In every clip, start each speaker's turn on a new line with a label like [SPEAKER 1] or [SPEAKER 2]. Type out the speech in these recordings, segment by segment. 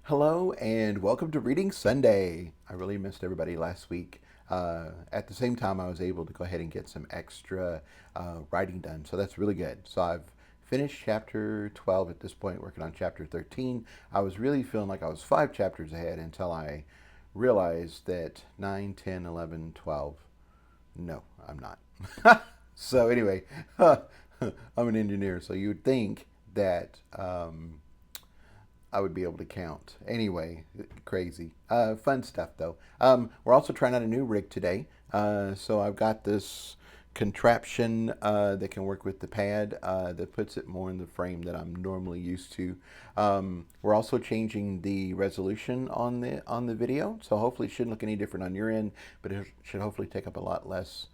[SPEAKER 1] Hello and welcome to Reading Sunday. I really missed everybody last week. At the same time, I was able to go ahead and get some extra writing done, so that's really good. So I've finished chapter 12 at this point, working on chapter 13. I was really feeling like I was 5 chapters ahead until I realized that 9, 10, 11, 12. No, I'm not. So anyway, I'm an engineer, so you would think that I would be able to count. Anyway, crazy. Fun stuff though. We're also trying out a new rig today. So I've got this contraption that can work with the pad that puts it more in the frame that I'm normally used to. We're also changing the resolution on the video, so hopefully it shouldn't look any different on your end, but it should hopefully take up a lot less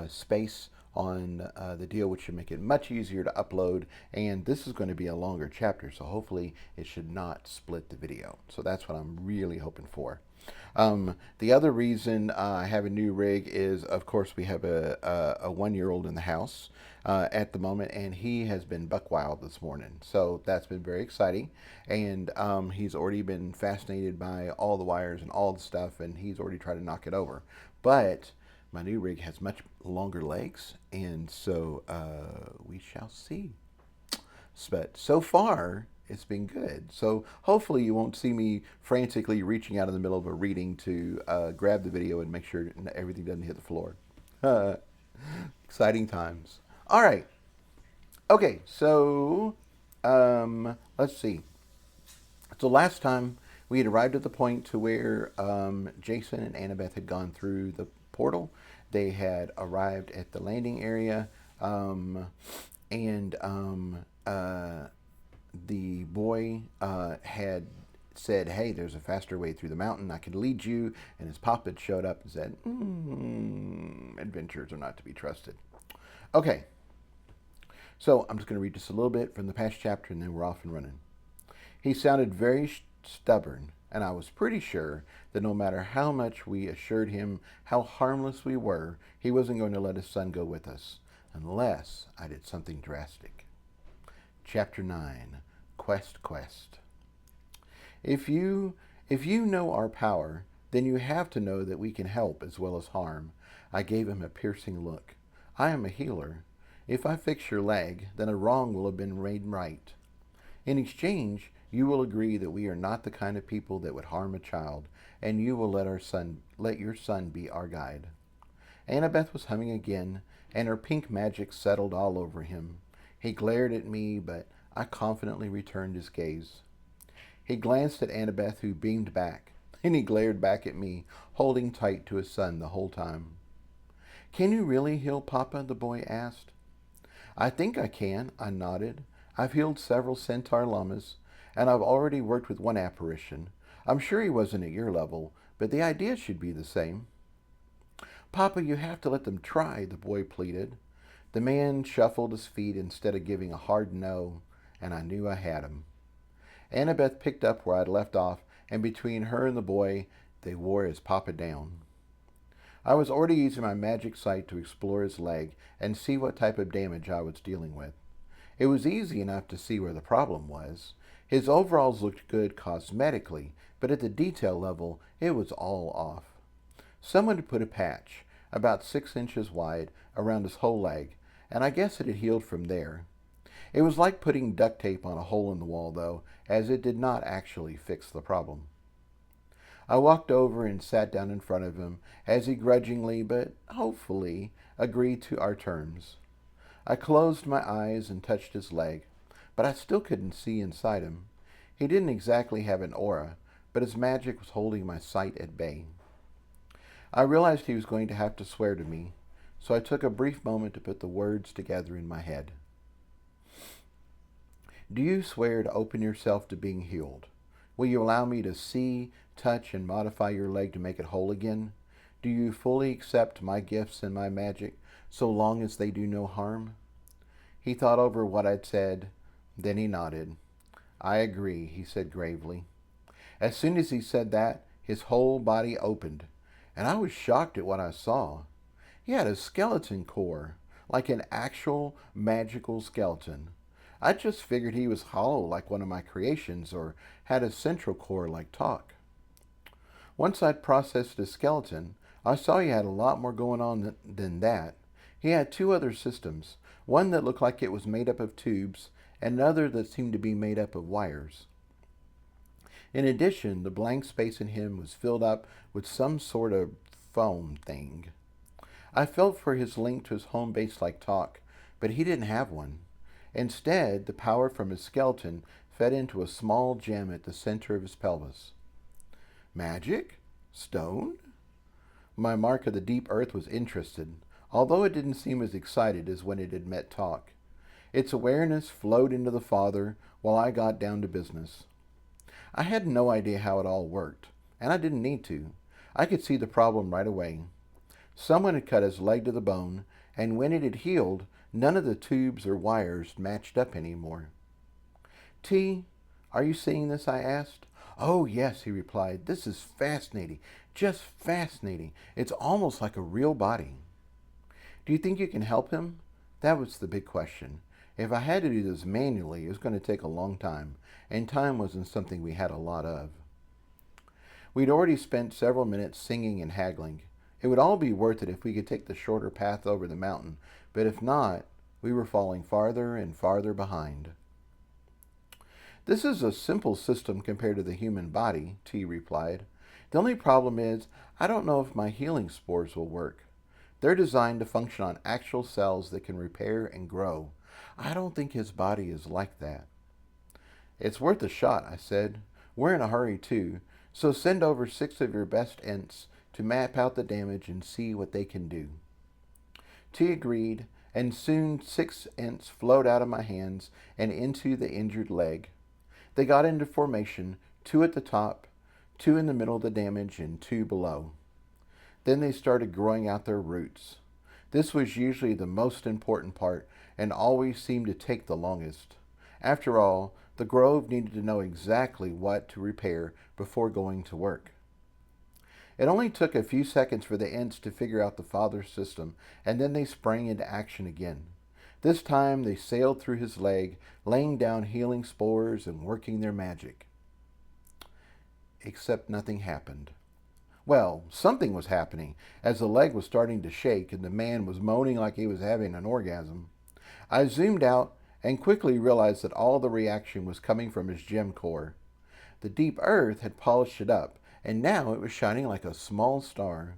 [SPEAKER 1] space on the deal, which should make it much easier to upload. And this is going to be a longer chapter, so hopefully it should not split the video. So that's what I'm really hoping for. The other reason I have a new rig is, of course, we have a 1-year-old in the house at the moment, and he has been buck wild this morning. So that's been very exciting. And he's already been fascinated by all the wires and all the stuff, and he's already tried to knock it over. But my new rig has much longer legs, and so we shall see. But so far, it's been good. So hopefully you won't see me frantically reaching out in the middle of a reading to grab the video and make sure everything doesn't hit the floor. Exciting times. All right. Okay, so let's see. So last time we had arrived at the point to where Jason and Annabeth had gone through the portal. They had arrived at the landing area, and the boy had said, "Hey, there's a faster way through the mountain. I can lead you." And his pop had showed up and said, "Adventures are not to be trusted." Okay, so I'm just going to read just a little bit from the past chapter, and then we're off and running. He sounded very stubborn, and I was pretty sure that no matter how much we assured him how harmless we were, he wasn't going to let his son go with us, unless I did something drastic. Chapter 9, Quest. If you know our power, then you have to know that we can help as well as harm. I gave him a piercing look. I am a healer. If I fix your leg, then a wrong will have been made right. In exchange, you will agree that we are not the kind of people that would harm a child, and you will let your son be our guide. Annabeth was humming again, and her pink magic settled all over him. He glared at me, but I confidently returned his gaze. He glanced at Annabeth, who beamed back, and he glared back at me, holding tight to his son the whole time. "Can you really heal Papa?" the boy asked. "I think I can," I nodded. "I've healed several centaur llamas, and I've already worked with one apparition. I'm sure he wasn't at your level, but the idea should be the same." "Papa, you have to let them try," the boy pleaded. The man shuffled his feet instead of giving a hard no, and I knew I had him. Annabeth picked up where I'd left off, and between her and the boy, they wore his Papa down. I was already using my magic sight to explore his leg and see what type of damage I was dealing with. It was easy enough to see where the problem was. His overalls looked good cosmetically, but at the detail level, it was all off. Someone had put a patch, about 6 inches wide, around his whole leg, and I guess it had healed from there. It was like putting duct tape on a hole in the wall, though, as it did not actually fix the problem. I walked over and sat down in front of him, as he grudgingly, but hopefully, agreed to our terms. I closed my eyes and touched his leg, but I still couldn't see inside him. He didn't exactly have an aura, but his magic was holding my sight at bay. I realized he was going to have to swear to me, so I took a brief moment to put the words together in my head. "Do you swear to open yourself to being healed? Will you allow me to see, touch, and modify your leg to make it whole again? Do you fully accept my gifts and my magic, so long as they do no harm?" He thought over what I'd said, then he nodded. "I agree," he said gravely. As soon as he said that, his whole body opened, and I was shocked at what I saw. He had a skeleton core, like an actual magical skeleton. I just figured he was hollow like one of my creations or had a central core like talk. Once I'd processed his skeleton, I saw he had a lot more going on than that. He had two other systems, one that looked like it was made up of tubes, and another that seemed to be made up of wires. In addition, the blank space in him was filled up with some sort of foam thing. I felt for his link to his home base like talk, but he didn't have one. Instead, the power from his skeleton fed into a small gem at the center of his pelvis. Magic? Stone? My mark of the deep earth was interested, although it didn't seem as excited as when it had met talk. Its awareness flowed into the father while I got down to business. I had no idea how it all worked, and I didn't need to. I could see the problem right away. Someone had cut his leg to the bone, and when it had healed, none of the tubes or wires matched up anymore. T, are you seeing this? I asked. Oh, yes, he replied. This is fascinating. Just fascinating. It's almost like a real body. Do you think you can help him? That was the big question. If I had to do this manually, it was going to take a long time, and time wasn't something we had a lot of. We'd already spent several minutes singing and haggling. It would all be worth it if we could take the shorter path over the mountain, but if not, we were falling farther and farther behind. This is a simple system compared to the human body, T replied. The only problem is, I don't know if my healing spores will work. They're designed to function on actual cells that can repair and grow. I don't think his body is like that. It's worth a shot, I said. We're in a hurry, too, so send over 6 of your best ents to map out the damage and see what they can do. T agreed, and soon 6 ents flowed out of my hands and into the injured leg. They got into formation, 2 at the top, 2 in the middle of the damage, and 2 below. Then they started growing out their roots. This was usually the most important part and always seemed to take the longest. After all, the grove needed to know exactly what to repair before going to work. It only took a few seconds for the ents to figure out the father's system, and then they sprang into action again. This time they sailed through his leg, laying down healing spores and working their magic. Except nothing happened. Well, something was happening, as the leg was starting to shake and the man was moaning like he was having an orgasm. I zoomed out and quickly realized that all the reaction was coming from his gem core. The deep earth had polished it up, and now it was shining like a small star.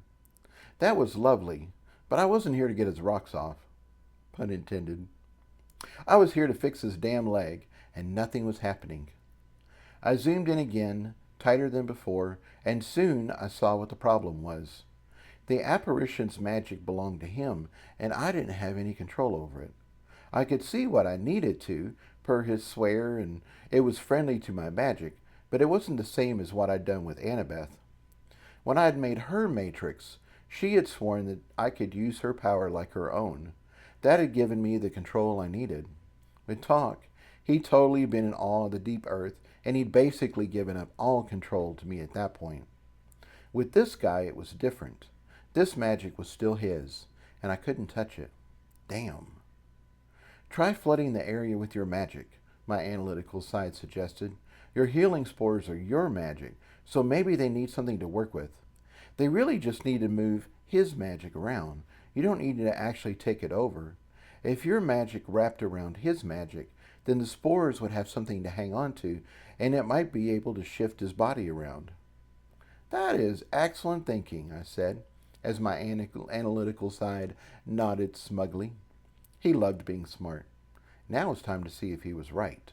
[SPEAKER 1] That was lovely, but I wasn't here to get his rocks off. Pun intended. I was here to fix his damn leg, and nothing was happening. I zoomed in again, tighter than before, and soon I saw what the problem was. The apparition's magic belonged to him, and I didn't have any control over it. I could see what I needed to, per his swear, and it was friendly to my magic, but it wasn't the same as what I'd done with Annabeth. When I had made her matrix, she had sworn that I could use her power like her own. That had given me the control I needed. With Talk, he'd totally been in awe of the deep earth, and he'd basically given up all control to me at that point. With this guy, it was different. This magic was still his, and I couldn't touch it. Damn. Try flooding the area with your magic, my analytical side suggested. Your healing spores are your magic, so maybe they need something to work with. They really just need to move his magic around. You don't need to actually take it over. If your magic wrapped around his magic, then the spores would have something to hang on to, and it might be able to shift his body around. That is excellent thinking, I said, as my analytical side nodded smugly. He loved being smart. Now it's time to see if he was right.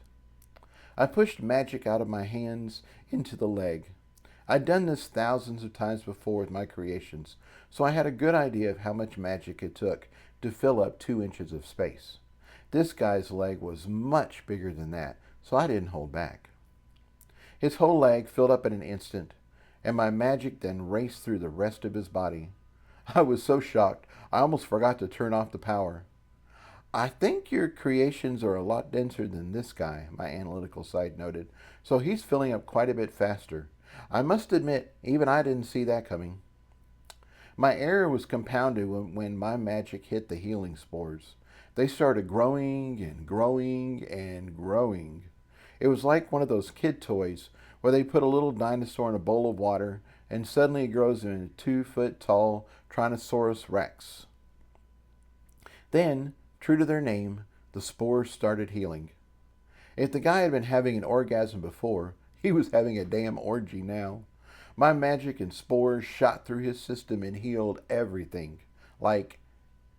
[SPEAKER 1] I pushed magic out of my hands into the leg. I'd done this thousands of times before with my creations, so I had a good idea of how much magic it took to fill up 2 inches of space. This guy's leg was much bigger than that, so I didn't hold back. His whole leg filled up in an instant, and my magic then raced through the rest of his body. I was so shocked, I almost forgot to turn off the power. I think your creations are a lot denser than this guy, my analytical side noted, so he's filling up quite a bit faster. I must admit, even I didn't see that coming. My error was compounded when my magic hit the healing spores. They started growing and growing and growing. It was like one of those kid toys where they put a little dinosaur in a bowl of water and suddenly it grows into a 2 foot tall Tyrannosaurus Rex. Then, true to their name, the spores started healing. If the guy had been having an orgasm before, he was having a damn orgy now. My magic and spores shot through his system and healed everything. Like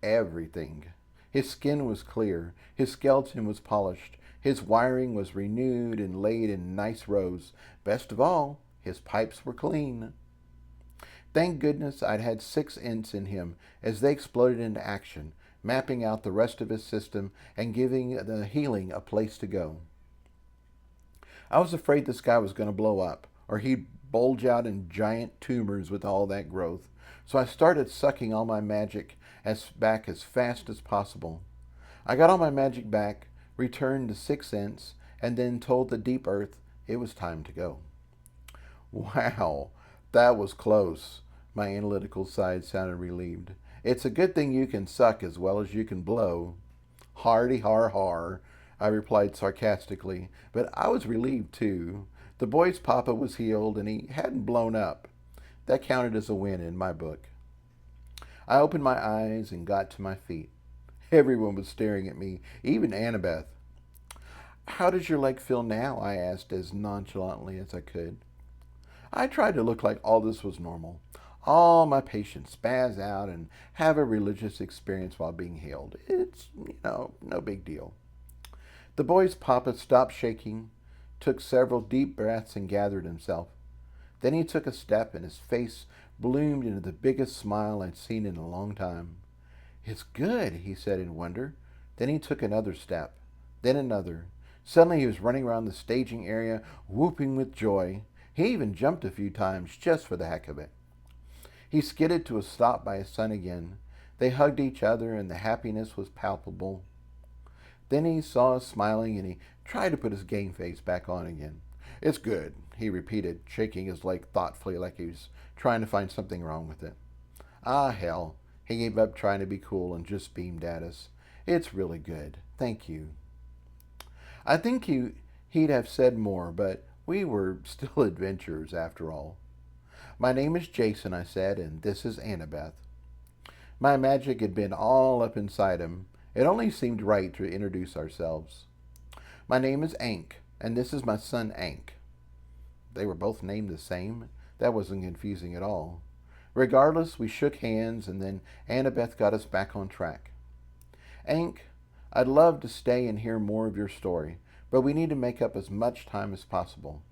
[SPEAKER 1] everything. His skin was clear, his skeleton was polished, his wiring was renewed and laid in nice rows. Best of all, his pipes were clean. Thank goodness I'd had 6 ints in him as they exploded into action, mapping out the rest of his system and giving the healing a place to go. I was afraid this guy was going to blow up, or he'd bulge out in giant tumors with all that growth, so I started sucking all my magic back as fast as possible. I got all my magic back, returned to 6 ints, and then told the deep earth it was time to go. Wow, that was close. My analytical side sounded relieved. It's a good thing you can suck as well as you can blow. Hardy har har, I replied sarcastically, but I was relieved too. The boy's papa was healed and he hadn't blown up. That counted as a win in my book. I opened my eyes and got to my feet. Everyone was staring at me, even Annabeth. How does your leg feel now? I asked as nonchalantly as I could. I tried to look like all this was normal. All my patients spaz out and have a religious experience while being healed. It's, no big deal. The boy's papa stopped shaking, took several deep breaths, and gathered himself. Then he took a step, and his face bloomed into the biggest smile I'd seen in a long time. It's good, he said in wonder. Then he took another step, then another. Suddenly he was running around the staging area, whooping with joy. He even jumped a few times just for the heck of it. He skidded to a stop by his son again. They hugged each other, and the happiness was palpable. Then he saw us smiling, and he tried to put his game face back on again. It's good, he repeated, shaking his leg thoughtfully like he was trying to find something wrong with it. Ah, hell. He gave up trying to be cool and just beamed at us. It's really good. Thank you. I think he'd have said more, but we were still adventurers after all. My name is Jason, I said, and this is Annabeth. My magic had been all up inside him. It only seemed right to introduce ourselves. My name is Ank, and this is my son Ank. They were both named the same. That wasn't confusing at all. Regardless, we shook hands, and then Annabeth got us back on track. Ank, I'd love to stay and hear more of your story, but we need to make up as much time as possible.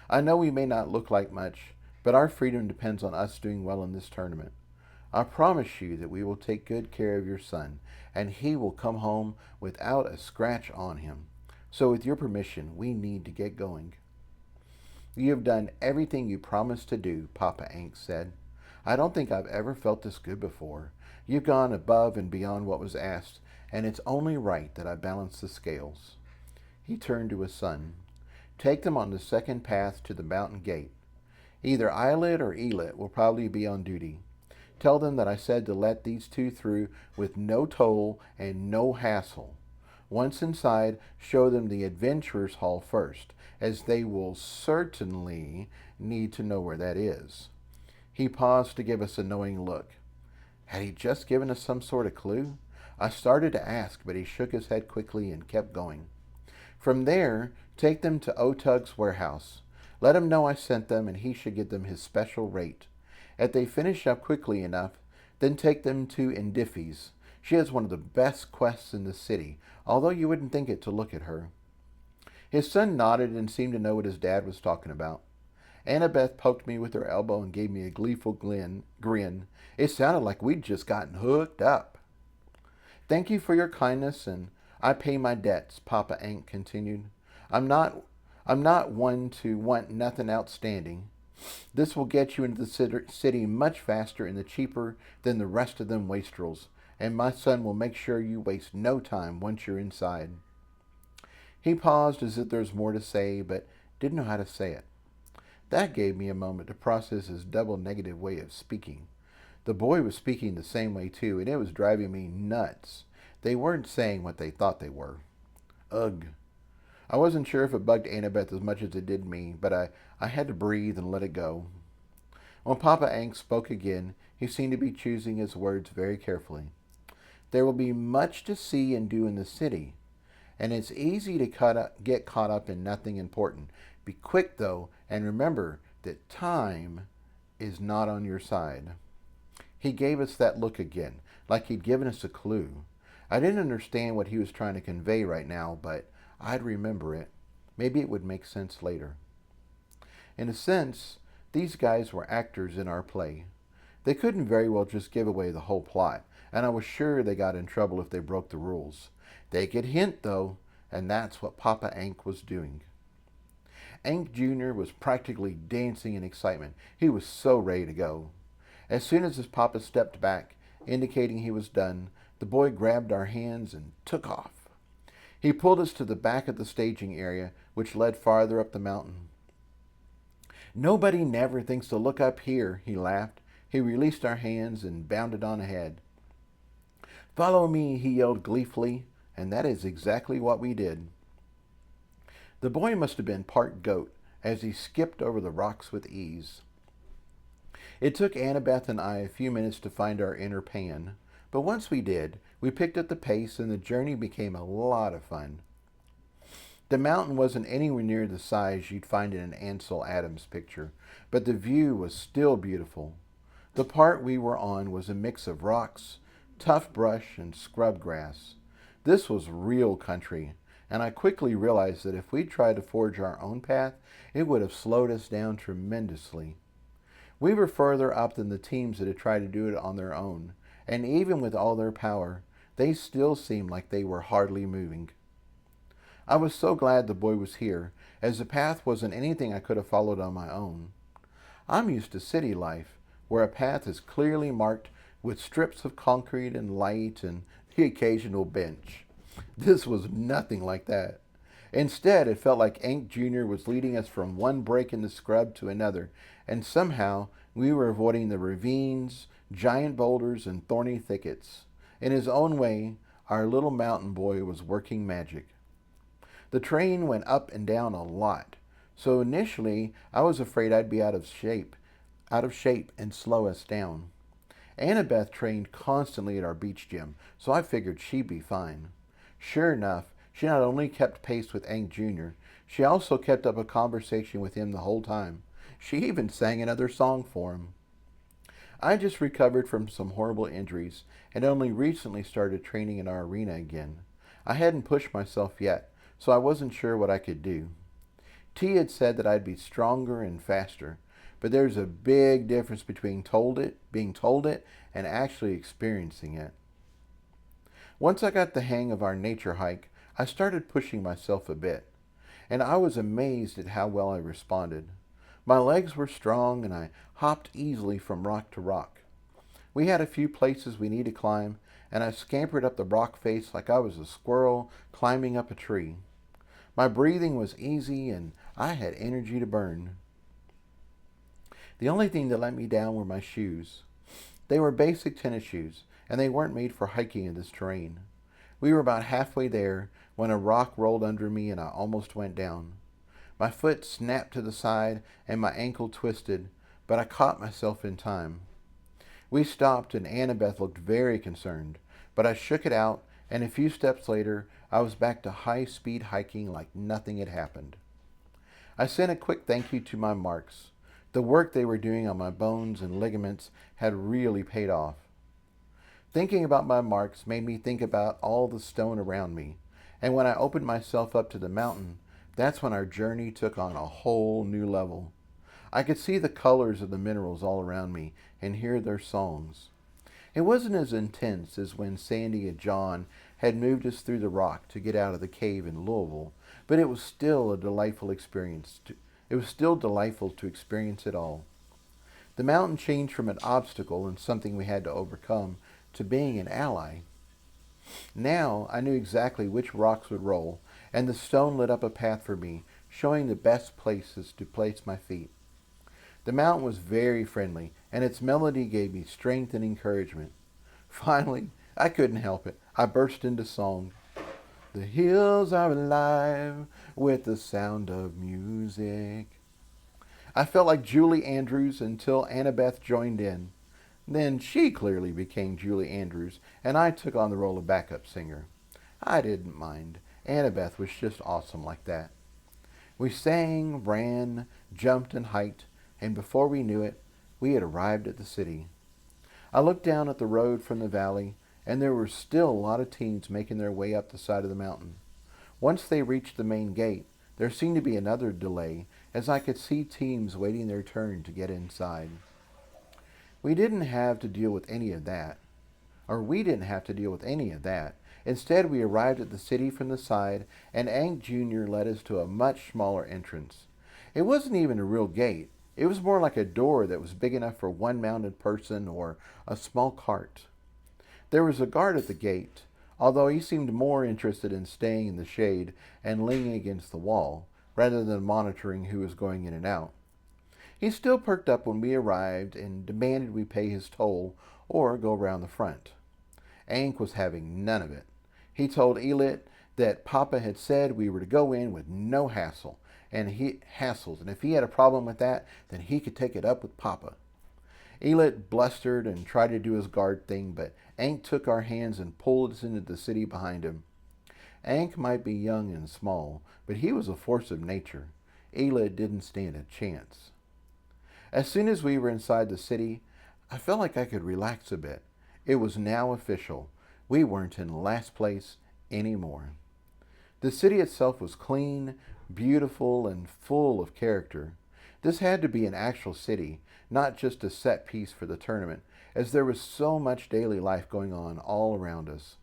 [SPEAKER 1] I know we may not look like much, but our freedom depends on us doing well in this tournament. I promise you that we will take good care of your son, and he will come home without a scratch on him. So with your permission, we need to get going. You have done everything you promised to do, Papa Ank said. I don't think I've ever felt this good before. You've gone above and beyond what was asked, and it's only right that I balance the scales. He turned to his son. Take them on the second path to the mountain gate. Either Eyelid or Elit will probably be on duty. Tell them that I said to let these two through with no toll and no hassle. Once inside, show them the Adventurers Hall first, as they will certainly need to know where that is. He paused to give us a knowing look. Had he just given us some sort of clue? I started to ask, but he shook his head quickly and kept going. From there, take them to Otug's warehouse. Let him know I sent them, and he should get them his special rate. If they finish up quickly enough, then take them to Indiffy's. She has one of the best quests in the city, although you wouldn't think it to look at her. His son nodded and seemed to know what his dad was talking about. Annabeth poked me with her elbow and gave me a gleeful grin. It sounded like we'd just gotten hooked up. Thank you for your kindness, and I pay my debts, Papa Ank continued. I'm not one to want nothing outstanding. This will get you into the city much faster and cheaper than the rest of them wastrels, and my son will make sure you waste no time once you're inside. He paused as if there was more to say, but didn't know how to say it. That gave me a moment to process his double negative way of speaking. The boy was speaking the same way too, and it was driving me nuts. They weren't saying what they thought they were. Ugh. I wasn't sure if it bugged Annabeth as much as it did me, but I had to breathe and let it go. When Papa Ank spoke again, he seemed to be choosing his words very carefully. There will be much to see and do in the city, and it's easy to get caught up in nothing important. Be quick, though, and remember that time is not on your side. He gave us that look again, like he'd given us a clue. I didn't understand what he was trying to convey right now, but I'd remember it. Maybe it would make sense later. In a sense, these guys were actors in our play. They couldn't very well just give away the whole plot, and I was sure they got in trouble if they broke the rules. They could hint, though, and that's what Papa Ank was doing. Ank Jr. was practically dancing in excitement. He was so ready to go. As soon as his papa stepped back, indicating he was done, the boy grabbed our hands and took off. He pulled us to the back of the staging area, which led farther up the mountain. Nobody never thinks to look up here, he laughed. He released our hands and bounded on ahead. Follow me, he yelled gleefully, and that is exactly what we did. The boy must have been part goat, as he skipped over the rocks with ease. It took Annabeth and I a few minutes to find our inner Pan, but once we did, we picked up the pace and the journey became a lot of fun. The mountain wasn't anywhere near the size you'd find in an Ansel Adams picture, but the view was still beautiful. The part we were on was a mix of rocks, tough brush, and scrub grass. This was real country, and I quickly realized that if we tried to forge our own path, it would have slowed us down tremendously. We were further up than the teams that had tried to do it on their own, and even with all their power, they still seemed like they were hardly moving. I was so glad the boy was here, as the path wasn't anything I could have followed on my own. I'm used to city life, where a path is clearly marked with strips of concrete and light and the occasional bench. This was nothing like that. Instead, it felt like Ank Jr. was leading us from one break in the scrub to another, and somehow we were avoiding the ravines, giant boulders, and thorny thickets. In his own way, our little mountain boy was working magic. The train went up and down a lot, so initially I was afraid I'd be out of shape and slow us down. Annabeth trained constantly at our beach gym, so I figured she'd be fine. Sure enough, she not only kept pace with Ank Jr., she also kept up a conversation with him the whole time. She even sang another song for him. I just recovered from some horrible injuries and only recently started training in our arena again. I hadn't pushed myself yet, so I wasn't sure what I could do. T had said that I'd be stronger and faster, but there's a big difference between being told it, and actually experiencing it. Once I got the hang of our nature hike, I started pushing myself a bit, and I was amazed at how well I responded. My legs were strong, and I hopped easily from rock to rock. We had a few places we needed to climb, and I scampered up the rock face like I was a squirrel climbing up a tree. My breathing was easy, and I had energy to burn. The only thing that let me down were my shoes. They were basic tennis shoes, and they weren't made for hiking in this terrain. We were about halfway there when a rock rolled under me and I almost went down. My foot snapped to the side and my ankle twisted, but I caught myself in time. We stopped and Annabeth looked very concerned, but I shook it out, and a few steps later I was back to high-speed hiking like nothing had happened. I sent a quick thank you to my marks. The work they were doing on my bones and ligaments had really paid off. Thinking about my marks made me think about all the stone around me, and when I opened myself up to the mountain, that's when our journey took on a whole new level. I could see the colors of the minerals all around me and hear their songs. It wasn't as intense as when Sandy and John had moved us through the rock to get out of the cave in Louisville, but it was still a delightful experience. It was still delightful to experience it all. The mountain changed from an obstacle and something we had to overcome to being an ally. Now I knew exactly which rocks would roll, and the stone lit up a path for me, showing the best places to place my feet. The mountain was very friendly, and its melody gave me strength and encouragement. Finally, I couldn't help it. I burst into song. The hills are alive with the sound of music. I felt like Julie Andrews until Annabeth joined in. Then she clearly became Julie Andrews, and I took on the role of backup singer. I didn't mind. Annabeth was just awesome like that. We sang, ran, jumped, and hiked, and before we knew it, we had arrived at the city. I looked down at the road from the valley, and there were still a lot of teens making their way up the side of the mountain. Once they reached the main gate, there seemed to be another delay, as I could see teams waiting their turn to get inside. We didn't have to deal with any of that. Or we didn't have to deal with any of that. Instead, we arrived at the city from the side, and Ank Jr. led us to a much smaller entrance. It wasn't even a real gate. It was more like a door that was big enough for one mounted person or a small cart. There was a guard at the gate, although he seemed more interested in staying in the shade and leaning against the wall, rather than monitoring who was going in and out. He still perked up when we arrived and demanded we pay his toll or go around the front. Ank was having none of it. He told Elit that Papa had said we were to go in with no hassles, and if he had a problem with that, then he could take it up with Papa. Elit blustered and tried to do his guard thing, but Ank took our hands and pulled us into the city behind him. Ank might be young and small, but he was a force of nature. Elit didn't stand a chance. As soon as we were inside the city, I felt like I could relax a bit. It was now official. We weren't in last place anymore. The city itself was clean, beautiful, and full of character. This had to be an actual city, not just a set piece for the tournament, as there was so much daily life going on all around us.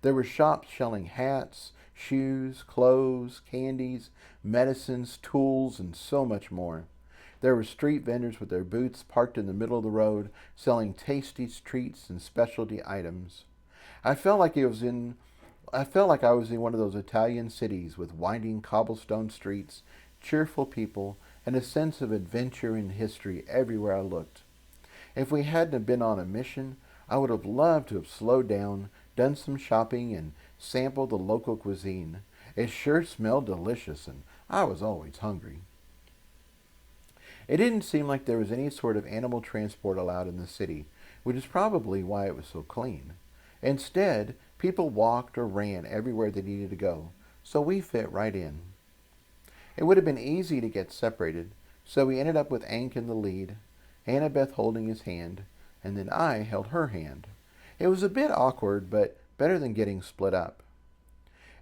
[SPEAKER 1] There were shops selling hats, shoes, clothes, candies, medicines, tools, and so much more. There were street vendors with their booths parked in the middle of the road, selling tasty treats and specialty items. I felt like I was in one of those Italian cities with winding cobblestone streets, cheerful people, and a sense of adventure and history everywhere I looked. If we hadn't been on a mission, I would have loved to have slowed down, done some shopping, and sampled the local cuisine. It sure smelled delicious, and I was always hungry. It didn't seem like there was any sort of animal transport allowed in the city, which is probably why it was so clean. Instead, people walked or ran everywhere they needed to go, so we fit right in. It would have been easy to get separated, so we ended up with Ank in the lead, Annabeth holding his hand, and then I held her hand. It was a bit awkward, but better than getting split up.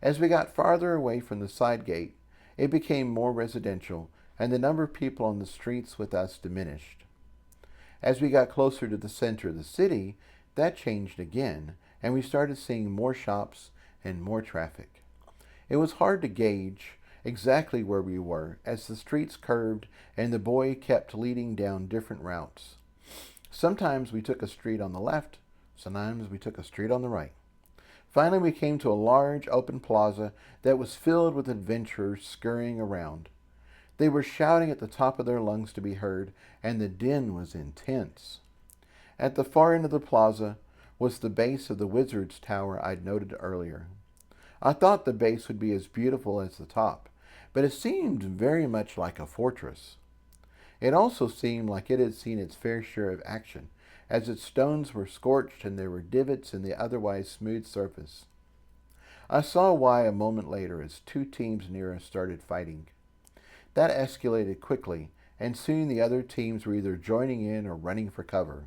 [SPEAKER 1] As we got farther away from the side gate, it became more residential, and the number of people on the streets with us diminished. As we got closer to the center of the city, that changed again, and we started seeing more shops and more traffic. It was hard to gauge exactly where we were, as the streets curved and the boy kept leading down different routes. Sometimes we took a street on the left, sometimes we took a street on the right. Finally, we came to a large open plaza that was filled with adventurers scurrying around. They were shouting at the top of their lungs to be heard, and the din was intense. At the far end of the plaza was the base of the wizard's tower I'd noted earlier. I thought the base would be as beautiful as the top, but it seemed very much like a fortress. It also seemed like it had seen its fair share of action, as its stones were scorched and there were divots in the otherwise smooth surface. I saw why a moment later as two teams near us started fighting. That escalated quickly, and soon the other teams were either joining in or running for cover.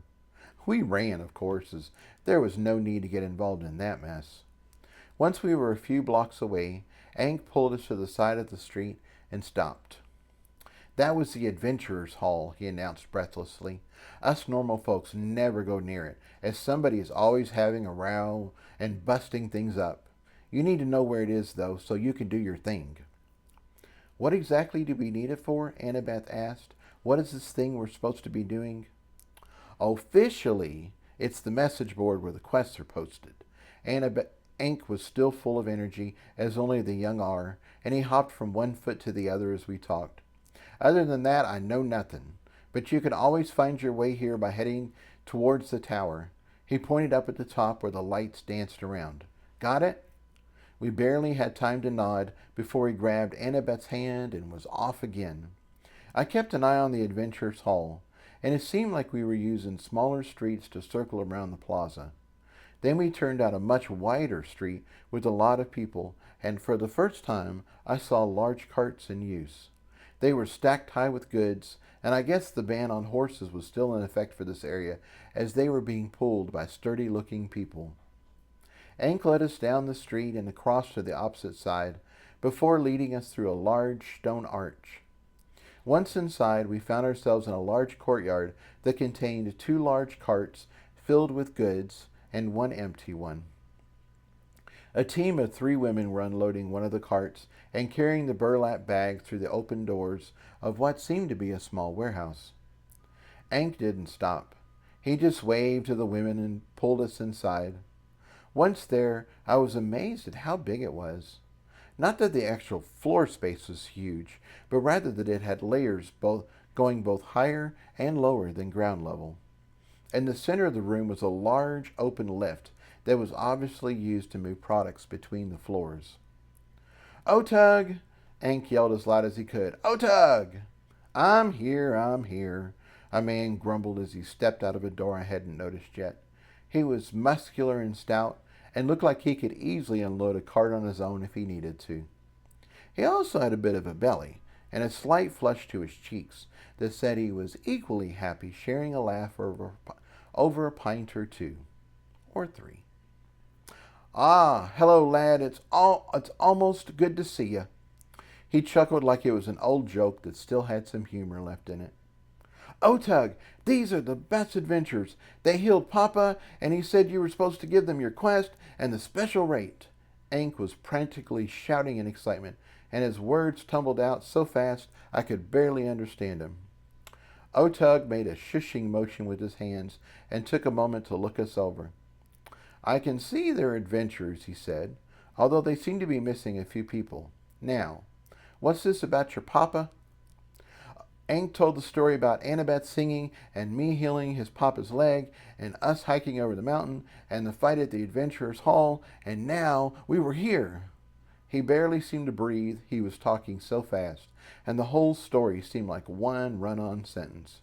[SPEAKER 1] We ran, of course, as there was no need to get involved in that mess. Once we were a few blocks away, Ank pulled us to the side of the street and stopped. That was the Adventurers' Hall, he announced breathlessly. Us normal folks never go near it, as somebody is always having a row and busting things up. You need to know where it is, though, so you can do your thing. What exactly do we need it for? Annabeth asked. What is this thing we're supposed to be doing? Officially, it's the message board where the quests are posted. Ank was still full of energy, as only the young are, and he hopped from one foot to the other as we talked. Other than that, I know nothing, but you can always find your way here by heading towards the tower. He pointed up at the top where the lights danced around. Got it? We barely had time to nod before he grabbed Annabeth's hand and was off again. I kept an eye on the adventurers' hall, and it seemed like we were using smaller streets to circle around the plaza. Then we turned out a much wider street with a lot of people, and for the first time I saw large carts in use. They were stacked high with goods, and I guess the ban on horses was still in effect for this area, as they were being pulled by sturdy-looking people. Ank led us down the street and across to the opposite side, before leading us through a large stone arch. Once inside, we found ourselves in a large courtyard that contained 2 large carts filled with goods and 1 empty one. A team of 3 women were unloading one of the carts and carrying the burlap bag through the open doors of what seemed to be a small warehouse. Ank didn't stop. He just waved to the women and pulled us inside. Once there, I was amazed at how big it was. Not that the actual floor space was huge, but rather that it had layers going both higher and lower than ground level. In the center of the room was a large open lift that was obviously used to move products between the floors. "Otug!" Ank yelled as loud as he could. "Otug!" I'm here," a man grumbled as he stepped out of a door I hadn't noticed yet. He was muscular and stout, and looked like he could easily unload a cart on his own if he needed to. He also had a bit of a belly, and a slight flush to his cheeks that said he was equally happy sharing a laugh over a pint or 2. Or 3. "Ah, hello, lad. It's almost good to see you." He chuckled like it was an old joke that still had some humor left in it. "Otug, these are the best adventures. They healed Papa, and he said you were supposed to give them your quest and the special rate." Ank was frantically shouting in excitement, and his words tumbled out so fast I could barely understand him. Otug made a shushing motion with his hands and took a moment to look us over. "I can see they're adventurers," he said, "although they seem to be missing a few people. Now, what's this about your Papa?" Ank told the story about Annabeth singing and me healing his papa's leg and us hiking over the mountain and the fight at the Adventurers' Hall, and now we were here. He barely seemed to breathe, he was talking so fast, and the whole story seemed like one run-on sentence.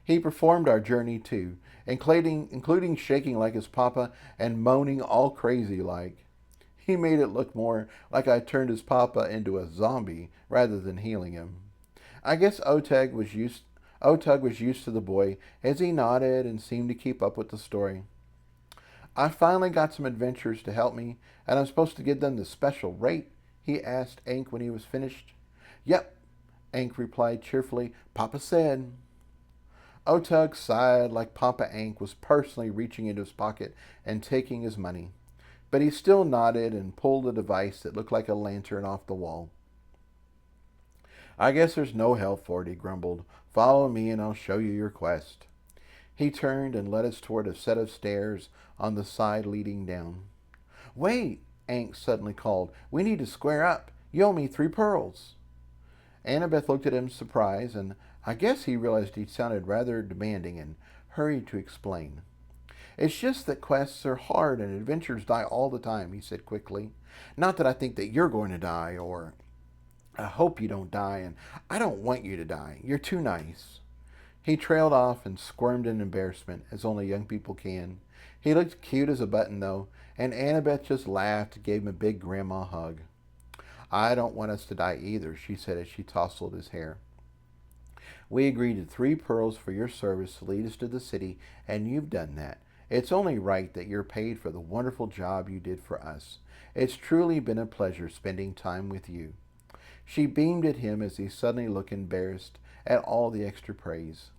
[SPEAKER 1] He performed our journey too, including shaking like his papa and moaning all crazy-like. He made it look more like I turned his papa into a zombie rather than healing him. I guess Otug was used to the boy as he nodded and seemed to keep up with the story. "I finally got some adventurers to help me, and I'm supposed to give them the special rate?" he asked Ank when he was finished. "Yep," Ank replied cheerfully. "Papa said." Otug sighed like Papa Ank was personally reaching into his pocket and taking his money, but he still nodded and pulled a device that looked like a lantern off the wall. "I guess there's no help for it," he grumbled. "Follow me and I'll show you your quest." He turned and led us toward a set of stairs on the side leading down. "Wait," Ank suddenly called. "We need to square up. You owe me 3 pearls." Annabeth looked at him in surprise, and I guess he realized he sounded rather demanding and hurried to explain. "It's just that quests are hard and adventurers die all the time," he said quickly. "Not that I think that you're going to die, or I hope you don't die, and I don't want you to die. You're too nice." He trailed off and squirmed in embarrassment, as only young people can. He looked cute as a button, though, and Annabeth just laughed and gave him a big grandma hug. "I don't want us to die either," she said as she tousled his hair. "We agreed to 3 pearls for your service to lead us to the city, and you've done that. It's only right that you're paid for the wonderful job you did for us. It's truly been a pleasure spending time with you." She beamed at him as he suddenly looked embarrassed at all the extra praise.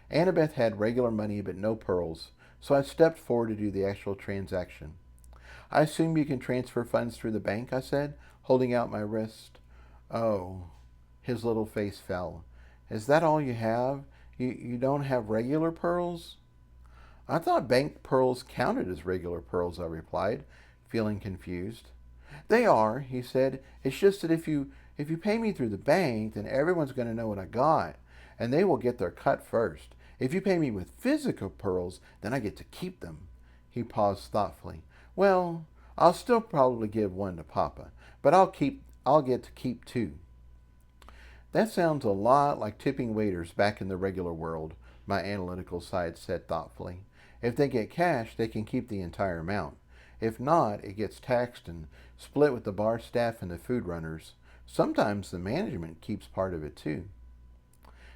[SPEAKER 1] Annabeth had regular money but no pearls, so I stepped forward to do the actual transaction. "I assume you can transfer funds through the bank," I said, holding out my wrist. "Oh," his little face fell. "Is that all you have? You don't have regular pearls?" "I thought bank pearls counted as regular pearls," I replied, feeling confused. "They are," he said. "It's just that if you pay me through the bank, then everyone's going to know what I got, and they will get their cut first. If you pay me with physical pearls, then I get to keep them. He paused thoughtfully. Well, I'll still probably give one to Papa, but I'll get to keep two. That sounds a lot like tipping waiters back in the regular world, my analytical side said thoughtfully. If they get cash, they can keep the entire amount. If not, it gets taxed and split with the bar staff and the food runners. Sometimes the management keeps part of it too.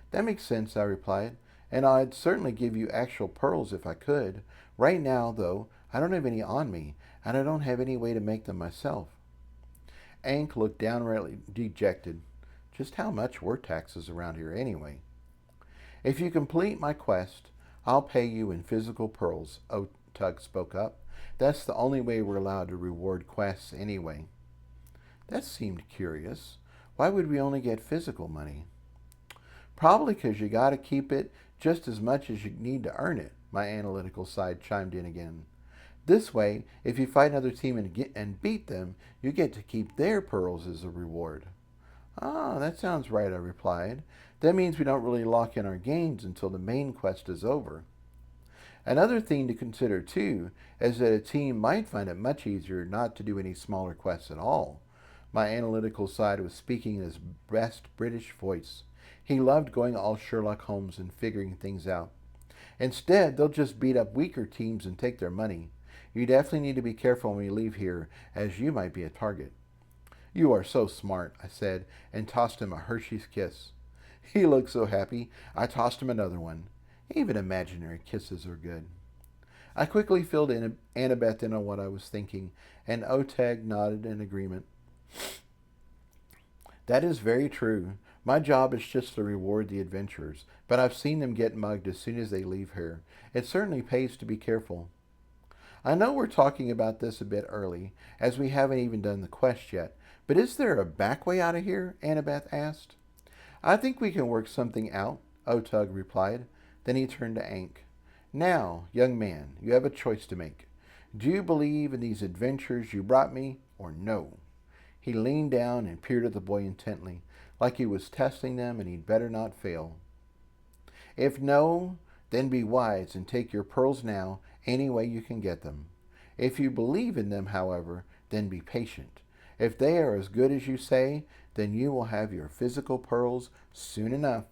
[SPEAKER 1] That makes sense, I replied, and I'd certainly give you actual pearls if I could. Right now, though, I don't have any on me, and I don't have any way to make them myself. Ank looked downrightly dejected. Just how much were taxes around here anyway? If you complete my quest, I'll pay you in physical pearls, Otug spoke up. That's the only way we're allowed to reward quests anyway. That seemed curious. Why would we only get physical money? Probably because you gotta keep it just as much as you need to earn it, my analytical side chimed in again. This way, if you fight another team and beat them, you get to keep their pearls as a reward. Ah, that sounds right, I replied. That means we don't really lock in our gains until the main quest is over. Another thing to consider, too, is that a team might find it much easier not to do any smaller quests at all. My analytical side was speaking in his best British voice. He loved going all Sherlock Holmes and figuring things out. Instead, they'll just beat up weaker teams and take their money. You definitely need to be careful when you leave here, as you might be a target. You are so smart, I said, and tossed him a Hershey's kiss. He looked so happy, I tossed him another one. Even imaginary kisses are good. I quickly filled Annabeth in on what I was thinking, and Oteg nodded in agreement. That is very true. My job is just to reward the adventurers, but I've seen them get mugged as soon as they leave here. It certainly pays to be careful. I know we're talking about this a bit early, as we haven't even done the quest yet, but is there a back way out of here? Annabeth asked. I think we can work something out, Otug replied. Then he turned to Ank. Now, young man, you have a choice to make. Do you believe in these adventures you brought me, or no? He leaned down and peered at the boy intently, like he was testing them and he'd better not fail. If no, then be wise and take your pearls now any way you can get them. If you believe in them, however, then be patient. If they are as good as you say, then you will have your physical pearls soon enough.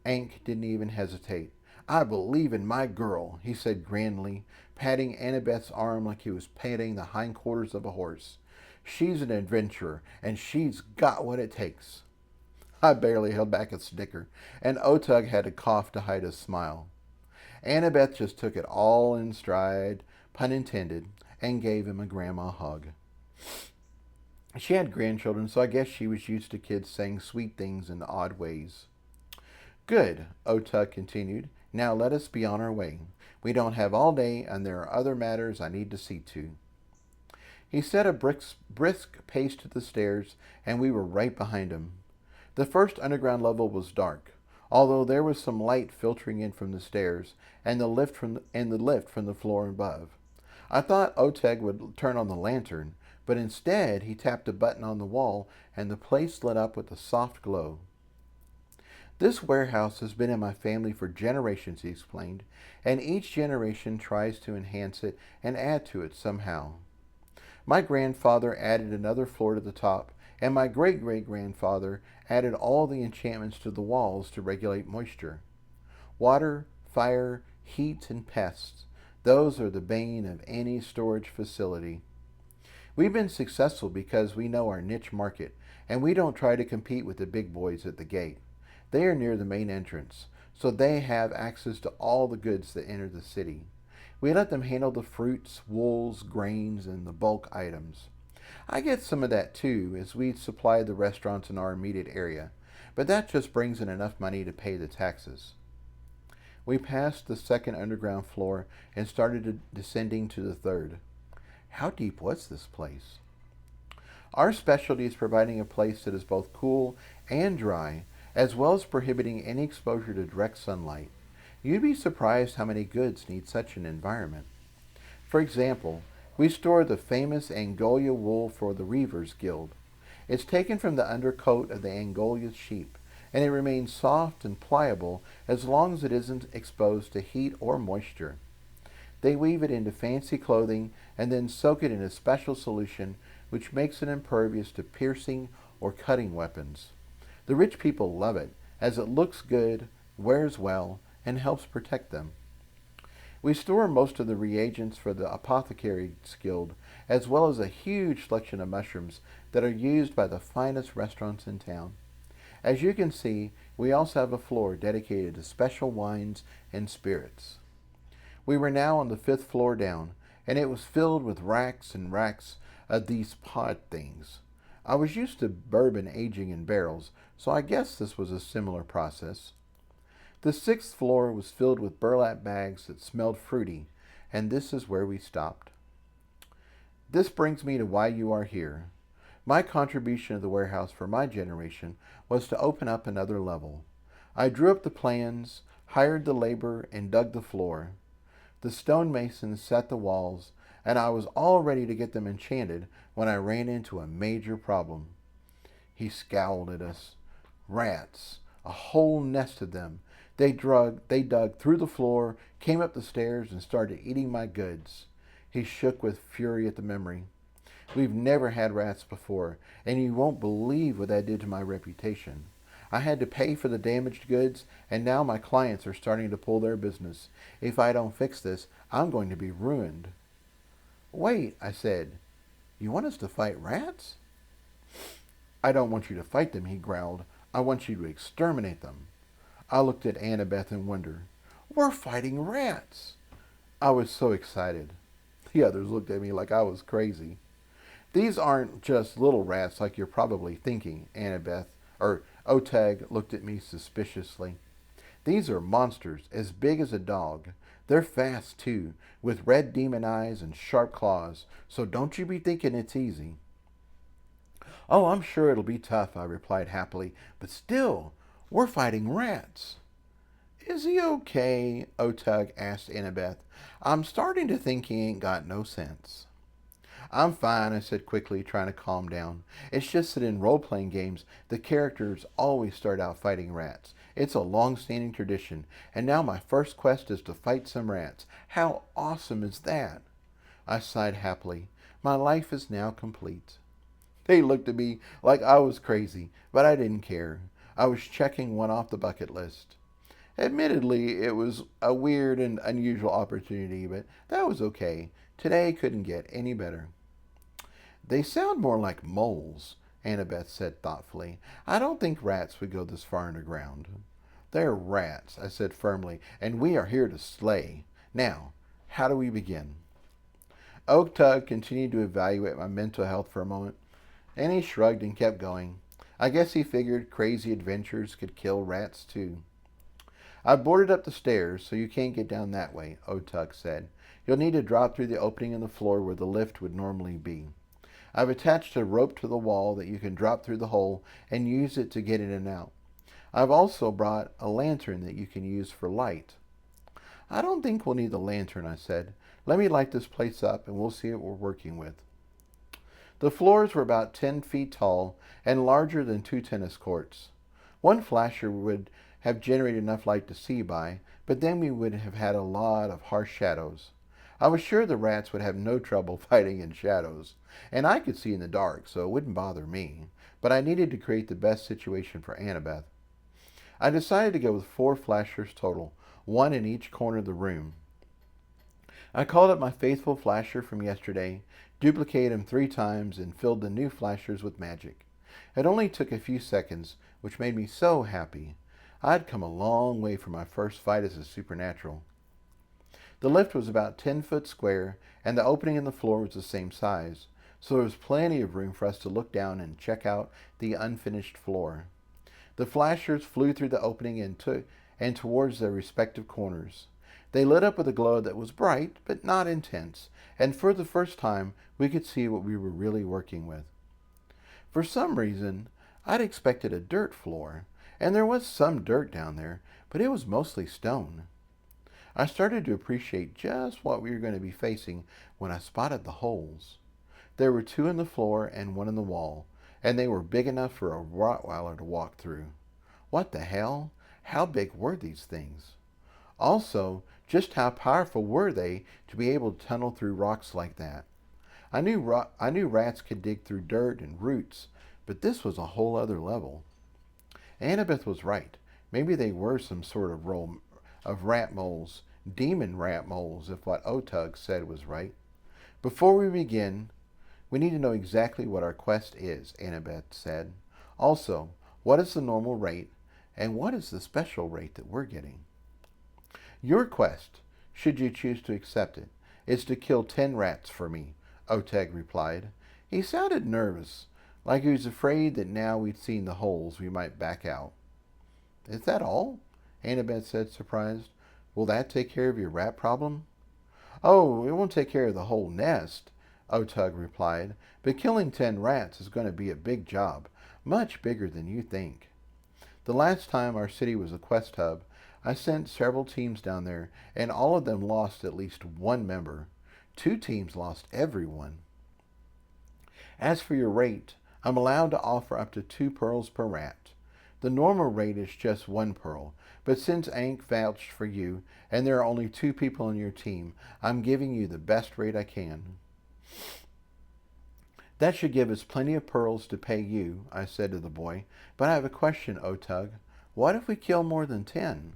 [SPEAKER 1] Ank didn't even hesitate. I believe in my girl, he said grandly, patting Annabeth's arm like he was patting the hindquarters of a horse. She's an adventurer, and she's got what it takes. I barely held back a snicker, and Otug had to cough to hide his smile. Annabeth just took it all in stride, pun intended, and gave him a grandma hug. She had grandchildren, so I guess she was used to kids saying sweet things in odd ways. Good, Otug continued. Now let us be on our way. We don't have all day, and there are other matters I need to see to. He set a brisk pace to the stairs, and we were right behind him. The first underground level was dark, although there was some light filtering in from the stairs and the lift from the floor above. I thought Oteg would turn on the lantern, but instead he tapped a button on the wall, and the place lit up with a soft glow. This warehouse has been in my family for generations, he explained, and each generation tries to enhance it and add to it somehow. My grandfather added another floor to the top, and my great-great-grandfather added all the enchantments to the walls to regulate moisture. Water, fire, heat, and pests, those are the bane of any storage facility. We've been successful because we know our niche market, and we don't try to compete with the big boys at the gate. They are near the main entrance, so they have access to all the goods that enter the city. We let them handle the fruits, wools, grains, and the bulk items. I get some of that too, as we supply the restaurants in our immediate area, but that just brings in enough money to pay the taxes. We passed the second underground floor and started descending to the third. How deep was this place? Our specialty is providing a place that is both cool and dry, as well as prohibiting any exposure to direct sunlight. You'd be surprised how many goods need such an environment. For example, we store the famous Angola wool for the Reavers Guild. It's taken from the undercoat of the Angola sheep, and it remains soft and pliable as long as it isn't exposed to heat or moisture. They weave it into fancy clothing and then soak it in a special solution which makes it impervious to piercing or cutting weapons. The rich people love it as it looks good, wears well, and helps protect them. We store most of the reagents for the apothecary's guild, as well as a huge selection of mushrooms that are used by the finest restaurants in town. As you can see, we also have a floor dedicated to special wines and spirits. We were now on the fifth floor down, and it was filled with racks and racks of these pod things. I was used to bourbon aging in barrels, so I guess this was a similar process. The sixth floor was filled with burlap bags that smelled fruity, and this is where we stopped. This brings me to why you are here. My contribution to the warehouse for my generation was to open up another level. I drew up the plans, hired the labor, and dug the floor. The stonemasons set the walls, and I was all ready to get them enchanted when I ran into a major problem. He scowled at us. Rats, a whole nest of them. They dug through the floor, came up the stairs, and started eating my goods. He shook with fury at the memory. We've never had rats before, and you won't believe what that did to my reputation. I had to pay for the damaged goods, and now my clients are starting to pull their business. If I don't fix this, I'm going to be ruined. Wait, I said. You want us to fight rats? I don't want you to fight them, he growled. I want you to exterminate them. I looked at Annabeth in wonder. We're fighting rats. I was so excited. The others looked at me like I was crazy. These aren't just little rats like you're probably thinking, Otag looked at me suspiciously. These are monsters as big as a dog. They're fast, too, with red demon eyes and sharp claws, so don't you be thinking it's easy. Oh, I'm sure it'll be tough, I replied happily, but still, we're fighting rats. Is he okay? Otug asked Annabeth. I'm starting to think he ain't got no sense. I'm fine, I said quickly, trying to calm down. It's just that in role-playing games, the characters always start out fighting rats. It's a long-standing tradition, and now my first quest is to fight some rats. How awesome is that? I sighed happily. My life is now complete. They looked at me like I was crazy, but I didn't care. I was checking one off the bucket list. Admittedly, it was a weird and unusual opportunity, but that was okay. Today couldn't get any better. They sound more like moles, Annabeth said thoughtfully. I don't think rats would go this far underground. They're rats, I said firmly, and we are here to slay. Now, how do we begin? Oaktug continued to evaluate my mental health for a moment, and he shrugged and kept going. I guess he figured crazy adventures could kill rats too. I boarded up the stairs, so you can't get down that way, Oaktug said. You'll need to drop through the opening in the floor where the lift would normally be. I've attached a rope to the wall that you can drop through the hole and use it to get in and out. I've also brought a lantern that you can use for light. I don't think we'll need the lantern, I said. Let me light this place up and we'll see what we're working with. The floors were about 10 feet tall and larger than 2 tennis courts. One flasher would have generated enough light to see by, but then we would have had a lot of harsh shadows. I was sure the rats would have no trouble fighting in shadows, and I could see in the dark, so it wouldn't bother me, but I needed to create the best situation for Annabeth. I decided to go with 4 flashers total, 1 in each corner of the room. I called up my faithful flasher from yesterday, duplicated him 3 times, and filled the new flashers with magic. It only took a few seconds, which made me so happy. I'd come a long way from my first fight as a supernatural. The lift was about 10 foot square, and the opening in the floor was the same size, so there was plenty of room for us to look down and check out the unfinished floor. The flashers flew through the opening and towards their respective corners. They lit up with a glow that was bright, but not intense, and for the first time we could see what we were really working with. For some reason, I'd expected a dirt floor, and there was some dirt down there, but it was mostly stone. I started to appreciate just what we were going to be facing when I spotted the holes. There were 2 in the floor and 1 in the wall, and they were big enough for a Rottweiler to walk through. What the hell? How big were these things? Also, just how powerful were they to be able to tunnel through rocks like that? I knew rats could dig through dirt and roots, but this was a whole other level. Annabeth was right. Maybe they were some sort of rat moles, demon rat moles, if what Otug said was right. Before we begin, we need to know exactly what our quest is, Annabeth said. Also, what is the normal rate, and what is the special rate that we're getting? Your quest, should you choose to accept it, is to kill 10 rats for me, Oteg replied. He sounded nervous, like he was afraid that now we'd seen the holes we might back out. Is that all? Annabeth said, surprised. Will that take care of your rat problem? Oh, it won't take care of the whole nest, Otug replied, but killing 10 rats is going to be a big job, much bigger than you think. The last time our city was a quest hub, I sent several teams down there, and all of them lost at least one member. 2 teams lost everyone. As for your rate, I'm allowed to offer up to 2 pearls per rat. The normal rate is just 1 pearl, but since Ank vouched for you, and there are only 2 people on your team, I'm giving you the best rate I can. That should give us plenty of pearls to pay you, I said to the boy. But I have a question, Otug. What if we kill more than 10?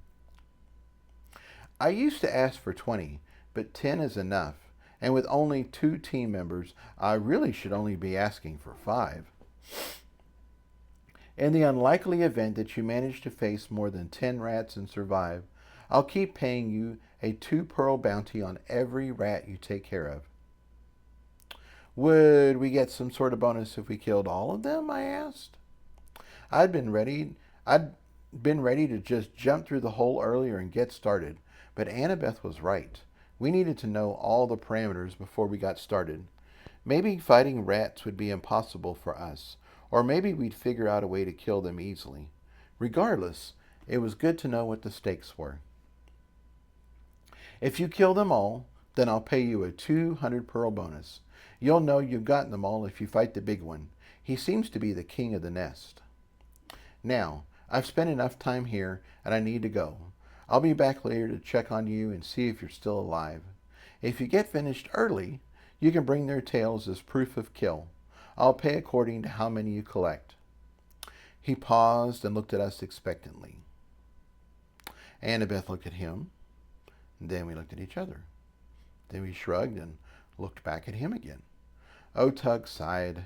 [SPEAKER 1] I used to ask for 20, but 10 is enough. And with only 2 team members, I really should only be asking for 5. In the unlikely event that you manage to face more than 10 rats and survive, I'll keep paying you a 2 pearl bounty on every rat you take care of. Would we get some sort of bonus if we killed all of them? I asked. I'd been ready to just jump through the hole earlier and get started, but Annabeth was right. We needed to know all the parameters before we got started. Maybe fighting rats would be impossible for us, or maybe we'd figure out a way to kill them easily. Regardless, it was good to know what the stakes were. If you kill them all, then I'll pay you a 200 pearl bonus. You'll know you've gotten them all if you fight the big one. He seems to be the king of the nest. Now, I've spent enough time here, and I need to go. I'll be back later to check on you and see if you're still alive. If you get finished early, you can bring their tails as proof of kill. I'll pay according to how many you collect. He paused and looked at us expectantly. Annabeth looked at him, and then we looked at each other. Then we shrugged and looked back at him again. Otug sighed.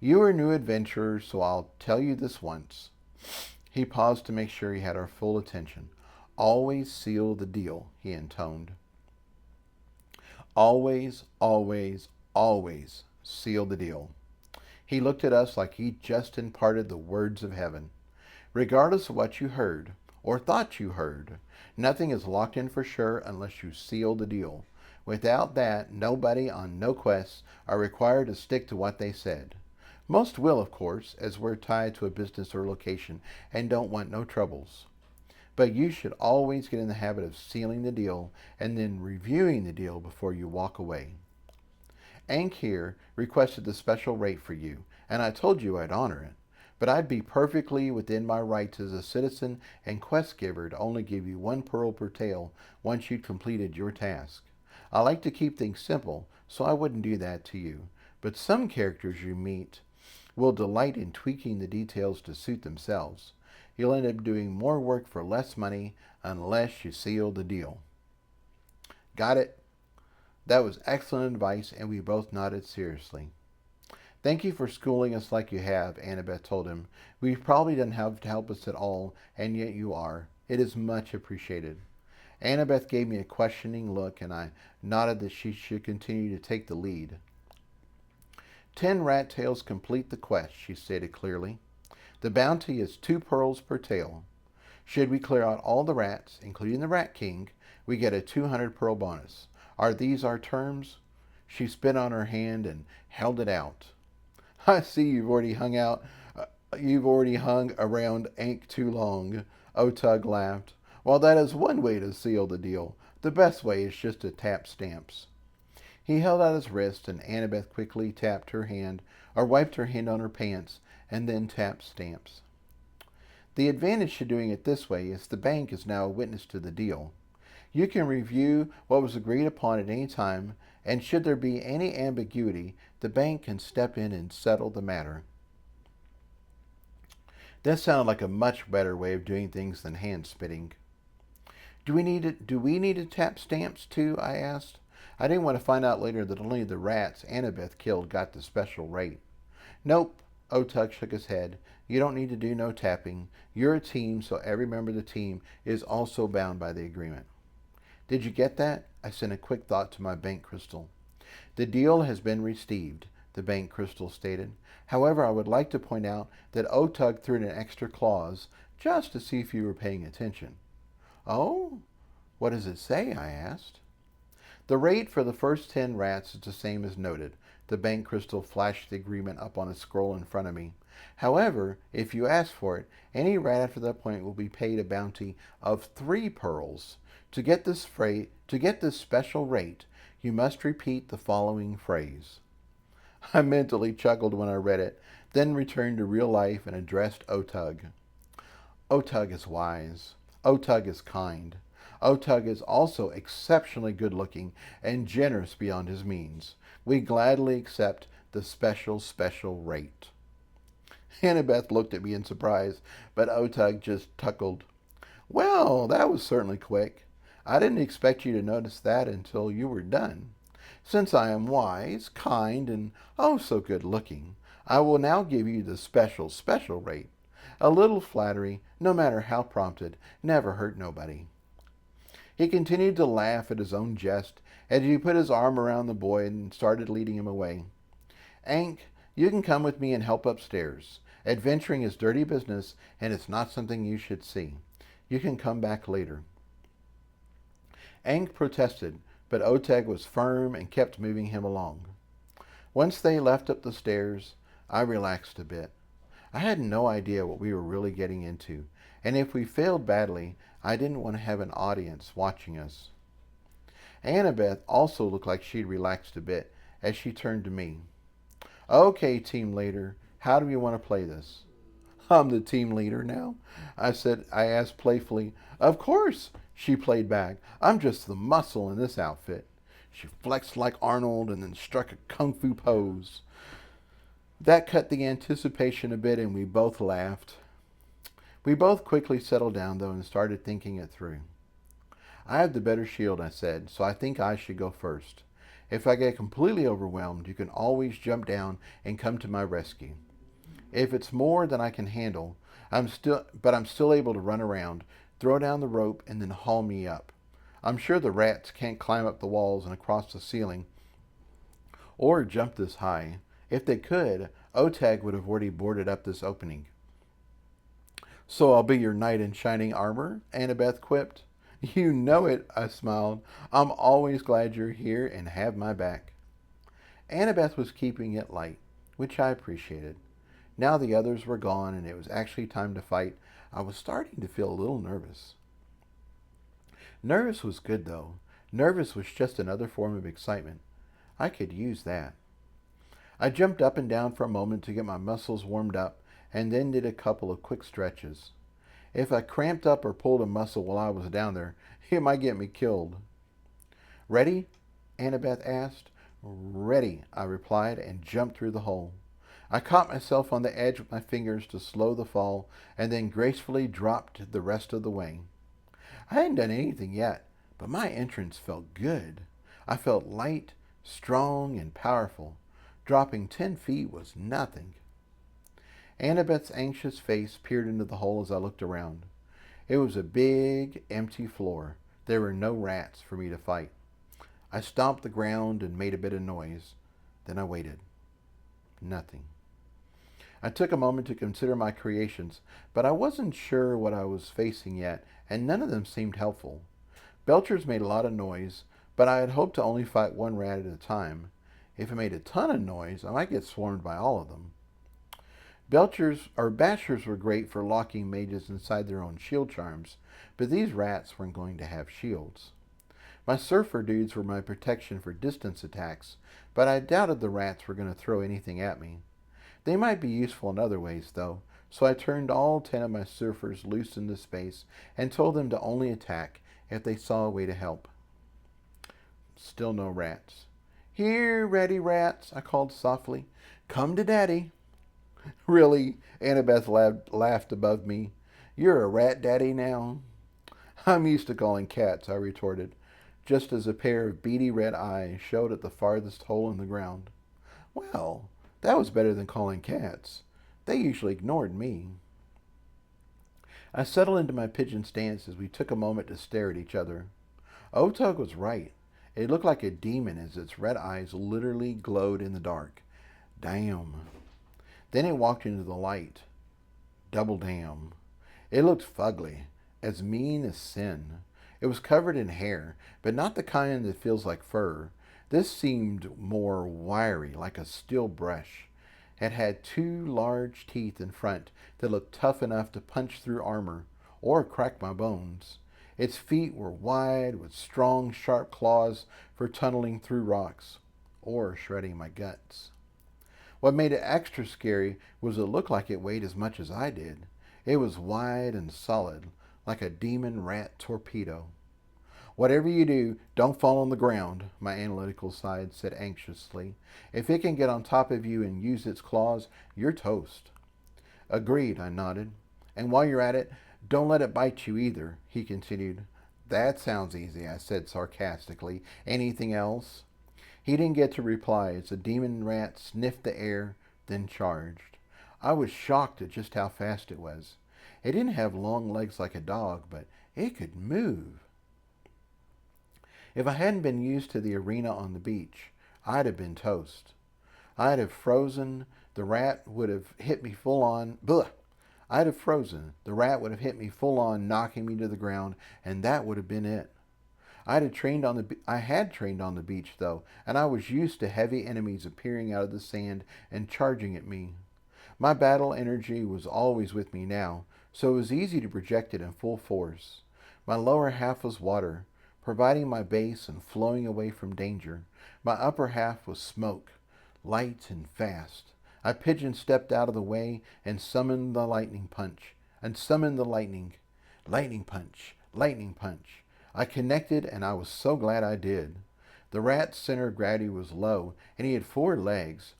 [SPEAKER 1] You are new adventurers, so I'll tell you this once. He paused to make sure he had our full attention. Always seal the deal, he intoned. Always, always, always seal the deal. He looked at us like he'd just imparted the words of heaven. Regardless of what you heard, or thought you heard, nothing is locked in for sure unless you seal the deal. Without that, nobody on no quests are required to stick to what they said. Most will, of course, as we're tied to a business or location and don't want no troubles. But you should always get in the habit of sealing the deal and then reviewing the deal before you walk away. Ank here requested the special rate for you, and I told you I'd honor it. But I'd be perfectly within my rights as a citizen and quest giver to only give you 1 pearl per tail once you'd completed your task. I like to keep things simple, so I wouldn't do that to you. But some characters you meet will delight in tweaking the details to suit themselves. You'll end up doing more work for less money unless you seal the deal. Got it? That was excellent advice, and we both nodded seriously. Thank you for schooling us like you have, Annabeth told him. We probably didn't have to help us at all, and yet you are. It is much appreciated. Annabeth gave me a questioning look, and I nodded that she should continue to take the lead. 10 rat tails complete the quest, she stated clearly. The bounty is 2 pearls per tail. Should we clear out all the rats, including the Rat King, we get a 200 pearl bonus. Are these our terms? She spit on her hand and held it out. I see you've already hung around Ank too long, Otug laughed. While that is one way to seal the deal, the best way is just to tap stamps. He held out his wrist, and Annabeth quickly wiped her hand on her pants, and then tapped stamps. The advantage to doing it this way is the bank is now a witness to the deal. You can review what was agreed upon at any time, and should there be any ambiguity, the bank can step in and settle the matter. That sounded like a much better way of doing things than hand spitting. Do we need to tap stamps too? I asked. I didn't want to find out later that only the rats Annabeth killed got the special rate. Nope, Otug shook his head. You don't need to do no tapping. You're a team, so every member of the team is also bound by the agreement. Did you get that? I sent a quick thought to my bank crystal. The deal has been received, the bank crystal stated. However, I would like to point out that Otug threw in an extra clause just to see if you were paying attention. Oh? What does it say? I asked. The rate for the first 10 rats is the same as noted. The bank crystal flashed the agreement up on a scroll in front of me. However, if you ask for it, any rat after that point will be paid a bounty of 3 pearls. To get this special rate, you must repeat the following phrase. I mentally chuckled when I read it, then returned to real life and addressed Otug. Otug is wise. Otug is kind. Otug is also exceptionally good-looking and generous beyond his means. We gladly accept the special rate. Annabeth looked at me in surprise, but Otug just chuckled. Well, that was certainly quick. I didn't expect you to notice that until you were done. Since I am wise, kind, and oh so good-looking, I will now give you the special rate. A little flattery, no matter how prompted, never hurt nobody. He continued to laugh at his own jest as he put his arm around the boy and started leading him away. Ank, you can come with me and help upstairs. Adventuring is dirty business, and it's not something you should see. You can come back later. Ank protested, but Otug was firm and kept moving him along. Once they left up the stairs, I relaxed a bit. I had no idea what we were really getting into, and if we failed badly, I didn't want to have an audience watching us. Annabeth also looked like she'd relaxed a bit as she turned to me. Okay, team leader, how do you want to play this? I'm the team leader now, I asked playfully. Of course, she played back. I'm just the muscle in this outfit. She flexed like Arnold and then struck a kung fu pose. That cut the anticipation a bit and we both laughed. We both quickly settled down, though, and started thinking it through. I have the better shield, I said, so I think I should go first. If I get completely overwhelmed, you can always jump down and come to my rescue. If it's more than I can handle, I'm still able to run around, throw down the rope, and then haul me up. I'm sure the rats can't climb up the walls and across the ceiling or jump this high. If they could, Otag would have already boarded up this opening. So I'll be your knight in shining armor, Annabeth quipped. You know it, I smiled. I'm always glad you're here and have my back. Annabeth was keeping it light, which I appreciated. Now the others were gone and it was actually time to fight. I was starting to feel a little nervous. Nervous was good, though. Nervous was just another form of excitement. I could use that. I jumped up and down for a moment to get my muscles warmed up and then did a couple of quick stretches. If I cramped up or pulled a muscle while I was down there, it might get me killed. Ready? Annabeth asked. Ready, I replied, and jumped through the hole. I caught myself on the edge with my fingers to slow the fall, and then gracefully dropped the rest of the way. I hadn't done anything yet, but my entrance felt good. I felt light, strong, and powerful. Dropping 10 feet was nothing. Annabeth's anxious face peered into the hole as I looked around. It was a big, empty floor. There were no rats for me to fight. I stomped the ground and made a bit of noise. Then I waited. Nothing. I took a moment to consider my creations, but I wasn't sure what I was facing yet, and none of them seemed helpful. Belchers made a lot of noise, but I had hoped to only fight one rat at a time. If it made a ton of noise, I might get swarmed by all of them. Bashers were great for locking mages inside their own shield charms, but these rats weren't going to have shields. My surfer dudes were my protection for distance attacks, but I doubted the rats were going to throw anything at me. They might be useful in other ways, though, So I turned all 10 of my surfers loose into space and told them to only attack if they saw a way to help. Still no rats. Here, ratty rats, I called softly. Come to Daddy. Really? Annabeth laughed above me. You're a rat daddy now? I'm used to calling cats, I retorted, just as a pair of beady red eyes showed at the farthest hole in the ground. Well, that was better than calling cats. They usually ignored me. I settled into my pigeon stance as we took a moment to stare at each other. Otug was right. It looked like a demon as its red eyes literally glowed in the dark. Damn. Then it walked into the light. Double damn. It looked fugly, as mean as sin. It was covered in hair, but not the kind that feels like fur. This seemed more wiry, like a steel brush. It had two large teeth in front that looked tough enough to punch through armor or crack my bones. Its feet were wide with strong, sharp claws for tunneling through rocks or shredding my guts. What made it extra scary was it looked like it weighed as much as I did. It was wide and solid, like a demon rat torpedo. Whatever you do, don't fall on the ground, my analytical side said anxiously. If it can get on top of you and use its claws, you're toast. Agreed, I nodded. And while you're at it, don't let it bite you either, he continued. That sounds easy, I said sarcastically. Anything else? He didn't get to reply as the demon rat sniffed the air, then charged. I was shocked at just how fast it was. It didn't have long legs like a dog, but it could move. If I hadn't been used to the arena on the beach, I'd have been toast. I'd have frozen. The rat would have hit me full on. Blech! I'd have frozen. The rat would have hit me full on, knocking me to the ground, and that would have been it. I had trained on the beach, though, and I was used to heavy enemies appearing out of the sand and charging at me. My battle energy was always with me now, so it was easy to project it in full force. My lower half was water, providing my base and flowing away from danger. My upper half was smoke, light and fast. I pigeon stepped out of the way and summoned the lightning punch. Lightning punch. Lightning punch. I connected, and I was so glad I did. The rat's center of gravity was low, and he had 4 legs,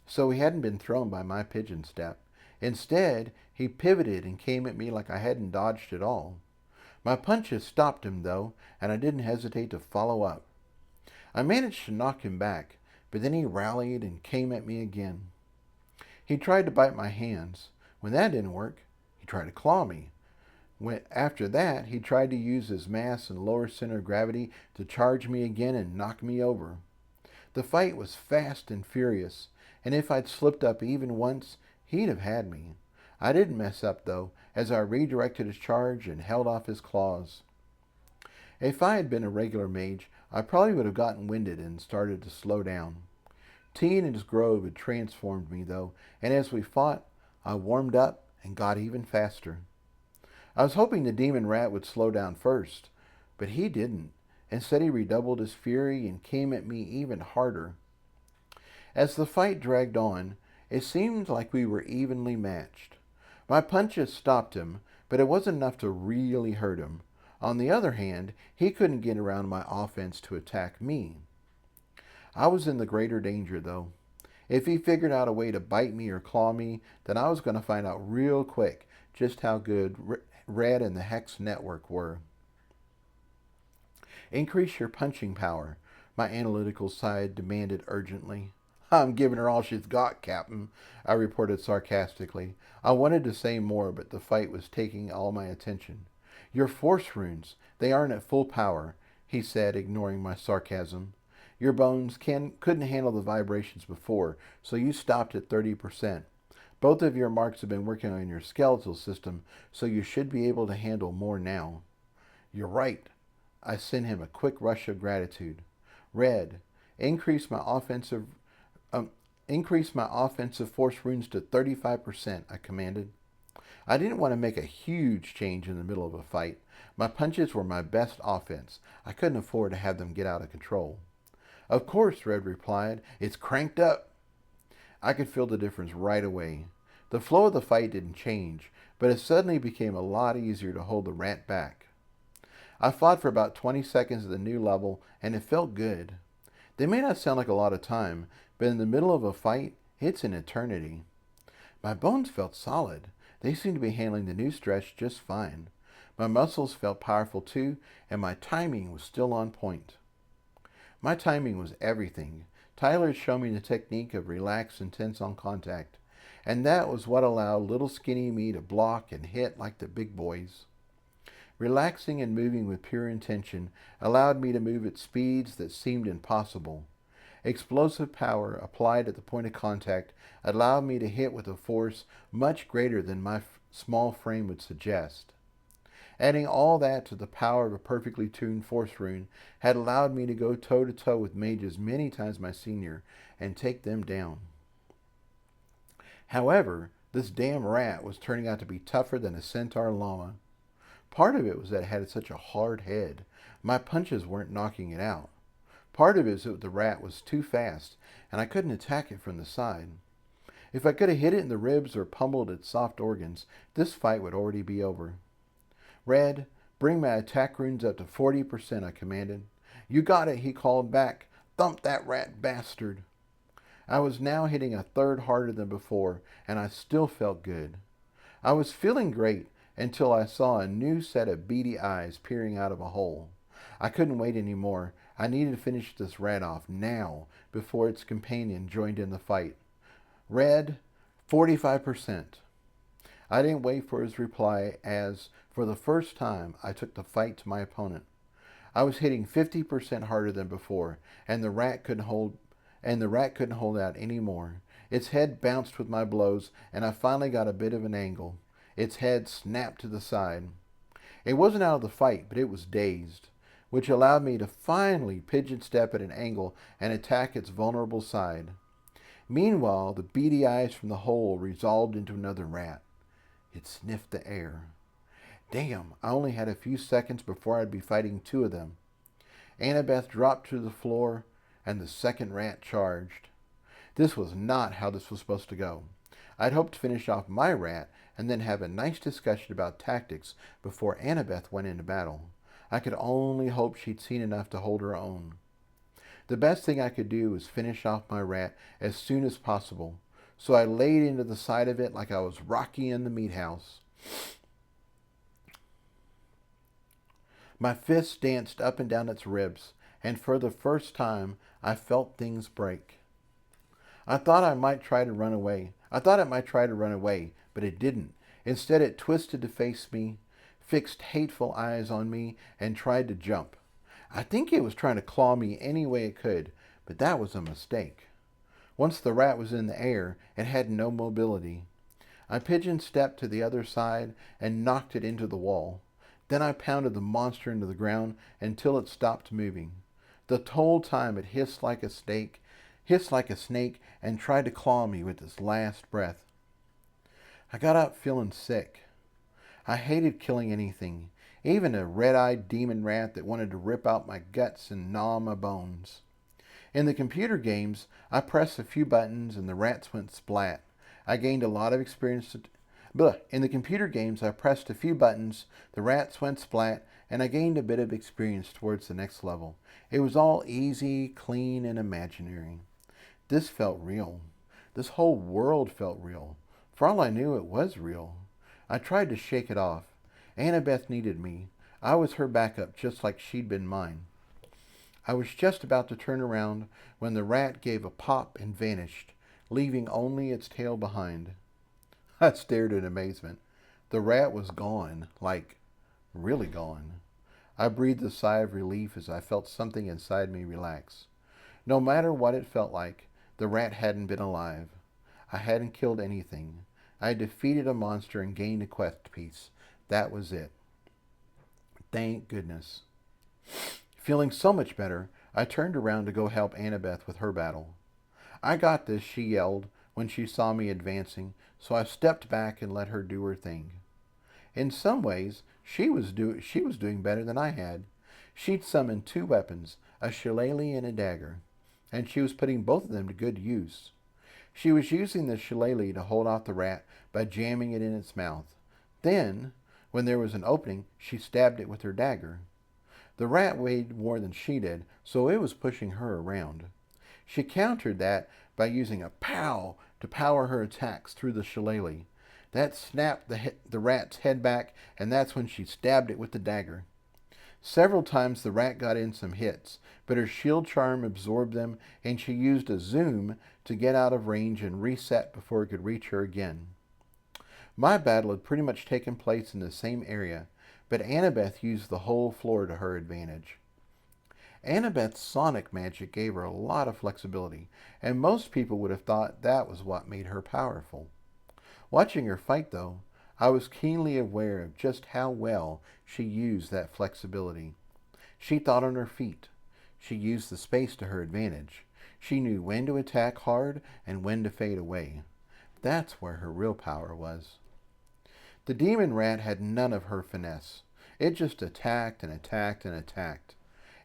[SPEAKER 1] so he hadn't been thrown by my pigeon step. Instead, he pivoted and came at me like I hadn't dodged at all. My punches stopped him, though, and I didn't hesitate to follow up. I managed to knock him back, but then he rallied and came at me again. He tried to bite my hands. When that didn't work, he tried to claw me. After that, he tried to use his mass and lower center of gravity to charge me again and knock me over. The fight was fast and furious, and if I'd slipped up even once, he'd have had me. I didn't mess up, though, as I redirected his charge and held off his claws. If I had been a regular mage, I probably would have gotten winded and started to slow down. Teen and his grove had transformed me, though, and as we fought, I warmed up and got even faster. I was hoping the demon rat would slow down first, but he didn't. Instead, he redoubled his fury and came at me even harder. As the fight dragged on, it seemed like we were evenly matched. My punches stopped him, but it wasn't enough to really hurt him. On the other hand, he couldn't get around my offense to attack me. I was in the greater danger, though. If he figured out a way to bite me or claw me, then I was going to find out real quick just how good Red and the Hex Network were. Increase your punching power, my analytical side demanded urgently. I'm giving her all she's got, Captain, I reported sarcastically. I wanted to say more, but the fight was taking all my attention. Your force runes, they aren't at full power, he said, ignoring my sarcasm. Your bones couldn't handle the vibrations before, so you stopped at 30%. Both of your marks have been working on your skeletal system, so you should be able to handle more now. You're right. I sent him a quick rush of gratitude. Red, increase my offensive force runes to 35%, I commanded. I didn't want to make a huge change in the middle of a fight. My punches were my best offense. I couldn't afford to have them get out of control. Of course, Red replied. It's cranked up. I could feel the difference right away. The flow of the fight didn't change, but it suddenly became a lot easier to hold the rat back. I fought for about 20 seconds at the new level, and it felt good. They may not sound like a lot of time, but in the middle of a fight, it's an eternity. My bones felt solid. They seemed to be handling the new stretch just fine. My muscles felt powerful too, and my timing was still on point. My timing was everything. Tyler had shown me the technique of relax and tense on contact, and that was what allowed little skinny me to block and hit like the big boys. Relaxing and moving with pure intention allowed me to move at speeds that seemed impossible. Explosive power applied at the point of contact allowed me to hit with a force much greater than my small frame would suggest. Adding all that to the power of a perfectly tuned force rune had allowed me to go toe-to-toe with mages many times my senior and take them down. However, this damn rat was turning out to be tougher than a centaur llama. Part of it was that it had such a hard head. My punches weren't knocking it out. Part of it is that the rat was too fast, and I couldn't attack it from the side. If I could have hit it in the ribs or pummeled its soft organs, this fight would already be over. Red, bring my attack runes up to 40%, I commanded. You got it, he called back. Thump that rat bastard. I was now hitting a third harder than before, and I still felt good. I was feeling great until I saw a new set of beady eyes peering out of a hole. I couldn't wait any more. I needed to finish this rat off now, before its companion joined in the fight. Red, 45%. I didn't wait for his reply as, for the first time, I took the fight to my opponent. I was hitting 50% harder than before, and the rat couldn't hold out any more. Its head bounced with my blows, and I finally got a bit of an angle. Its head snapped to the side. It wasn't out of the fight, but it was dazed, which allowed me to finally pigeon step at an angle and attack its vulnerable side. Meanwhile, the beady eyes from the hole resolved into another rat. It sniffed the air. Damn, I only had a few seconds before I'd be fighting two of them. Annabeth dropped to the floor, and the second rat charged. This was not how this was supposed to go. I'd hoped to finish off my rat and then have a nice discussion about tactics before Annabeth went into battle. I could only hope she'd seen enough to hold her own. The best thing I could do was finish off my rat as soon as possible, so I laid into the side of it like I was Rocky in the meat house. My fists danced up and down its ribs, and for the first time I felt things break. I thought it might try to run away, but it didn't. Instead, it twisted to face me, fixed hateful eyes on me, and tried to jump. I think it was trying to claw me any way it could, but that was a mistake. Once the rat was in the air, it had no mobility. I pigeon-stepped to the other side and knocked it into the wall. Then I pounded the monster into the ground until it stopped moving. The whole time it hissed like a snake, and tried to claw me with its last breath. I got up feeling sick. I hated killing anything, even a red-eyed demon rat that wanted to rip out my guts and gnaw my bones. In the computer games, I pressed a few buttons and the rats went splat. I gained a lot of experience. In the computer games, I pressed a few buttons, the rats went splat, and I gained a bit of experience towards the next level. It was all easy, clean, and imaginary. This felt real. This whole world felt real. For all I knew, it was real. I tried to shake it off. Annabeth needed me. I was her backup, just like she'd been mine. I was just about to turn around when the rat gave a pop and vanished, leaving only its tail behind. I stared in amazement. The rat was gone, like, really gone. I breathed a sigh of relief as I felt something inside me relax. No matter what it felt like, the rat hadn't been alive. I hadn't killed anything. I had defeated a monster and gained a quest piece. That was it. Thank goodness. Feeling so much better, I turned around to go help Annabeth with her battle. I got this, she yelled when she saw me advancing, so I stepped back and let her do her thing. In some ways, she was doing better than I had. She'd summoned two weapons, a shillelagh and a dagger, and she was putting both of them to good use. She was using the shillelagh to hold off the rat by jamming it in its mouth. Then, when there was an opening, she stabbed it with her dagger. The rat weighed more than she did, so it was pushing her around. She countered that by using a pow to power her attacks through the shillelagh. That snapped the rat's head back, and that's when she stabbed it with the dagger. Several times the rat got in some hits, but her shield charm absorbed them, and she used a zoom to get out of range and reset before it could reach her again. My battle had pretty much taken place in the same area, but Annabeth used the whole floor to her advantage. Annabeth's sonic magic gave her a lot of flexibility, and most people would have thought that was what made her powerful. Watching her fight, though, I was keenly aware of just how well she used that flexibility. She thought on her feet. She used the space to her advantage. She knew when to attack hard and when to fade away. That's where her real power was. The demon rat had none of her finesse. It just attacked and attacked and attacked.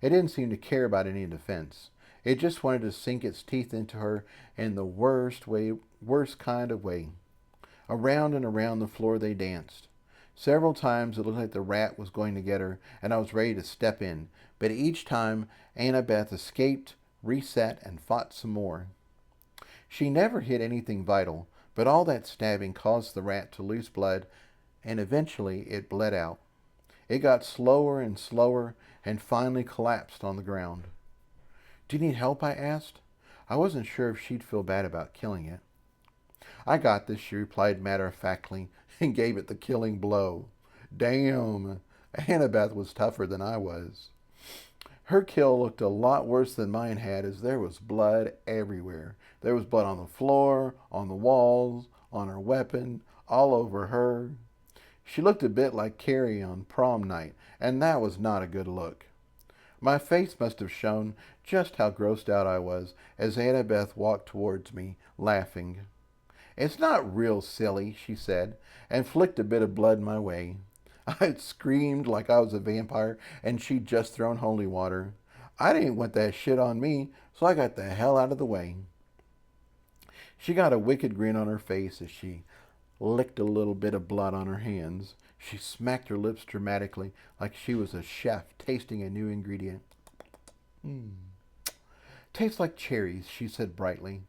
[SPEAKER 1] It didn't seem to care about any defense. It just wanted to sink its teeth into her in the worst kind of way. Around and around the floor they danced. Several times it looked like the rat was going to get her, and I was ready to step in, but each time Annabeth escaped, reset, and fought some more. She never hit anything vital, but all that stabbing caused the rat to lose blood, and eventually it bled out. It got slower and slower, and finally collapsed on the ground. "Do you need help?" I asked. I wasn't sure if she'd feel bad about killing it. "I got this," she replied matter-of-factly, and gave it the killing blow. Damn, Annabeth was tougher than I was. Her kill looked a lot worse than mine had, as there was blood everywhere. There was blood on the floor, on the walls, on her weapon, all over her. She looked a bit like Carrie on prom night, and that was not a good look. My face must have shown just how grossed out I was as Annabeth walked towards me, laughing. "It's not real silly," she said, and flicked a bit of blood my way. I had screamed like I was a vampire, and she'd just thrown holy water. I didn't want that shit on me, so I got the hell out of the way. She got a wicked grin on her face as she licked a little bit of blood on her hands. She smacked her lips dramatically, like she was a chef tasting a new ingredient. "Tastes like cherries," she said brightly.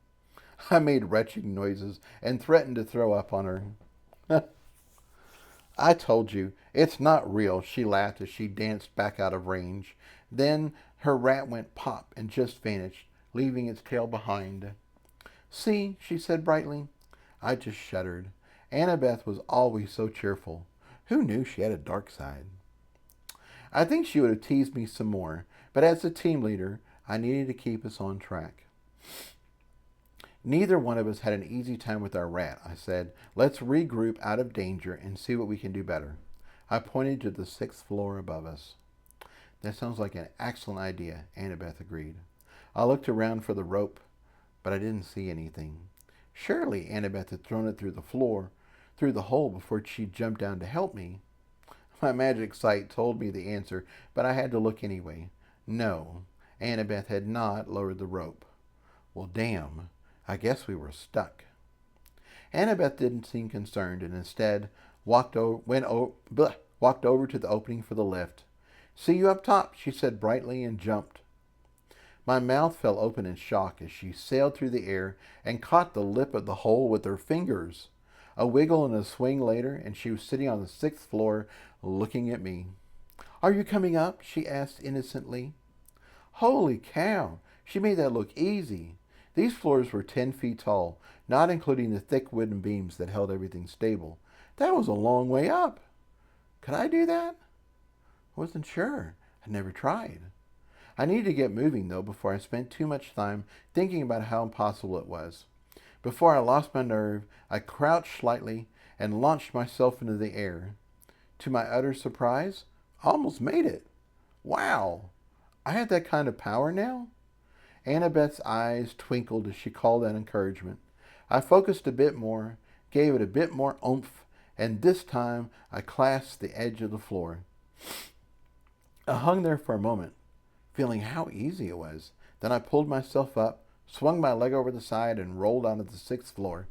[SPEAKER 1] I made retching noises and threatened to throw up on her. "I told you, it's not real," she laughed as she danced back out of range. Then her rat went pop and just vanished, leaving its tail behind. "See," she said brightly. I just shuddered. Annabeth was always so cheerful. Who knew she had a dark side? I think she would have teased me some more, but as the team leader, I needed to keep us on track. "Neither one of us had an easy time with our rat," I said. "Let's regroup out of danger and see what we can do better." I pointed to the 6th floor above us. "That sounds like an excellent idea," Annabeth agreed. I looked around for the rope, but I didn't see anything. Surely Annabeth had thrown it through the hole before she jumped down to help me. My magic sight told me the answer, but I had to look anyway. No, Annabeth had not lowered the rope. Well, damn. I guess we were stuck. Annabeth didn't seem concerned and instead walked over to the opening for the lift. "See you up top," she said brightly, and jumped. My mouth fell open in shock as she sailed through the air and caught the lip of the hole with her fingers. A wiggle and a swing later, and she was sitting on the 6th floor looking at me. "Are you coming up?" she asked innocently. Holy cow, she made that look easy. These floors were 10 feet tall, not including the thick wooden beams that held everything stable. That was a long way up. Could I do that? I wasn't sure. I'd never tried. I needed to get moving, though, before I spent too much time thinking about how impossible it was. Before I lost my nerve, I crouched slightly and launched myself into the air. To my utter surprise, I almost made it. Wow! I had that kind of power now? Annabeth's eyes twinkled as she called out encouragement. I focused a bit more, gave it a bit more oomph, and this time I clasped the edge of the floor. I hung there for a moment, feeling how easy it was. Then I pulled myself up, swung my leg over the side, and rolled onto the 6th floor.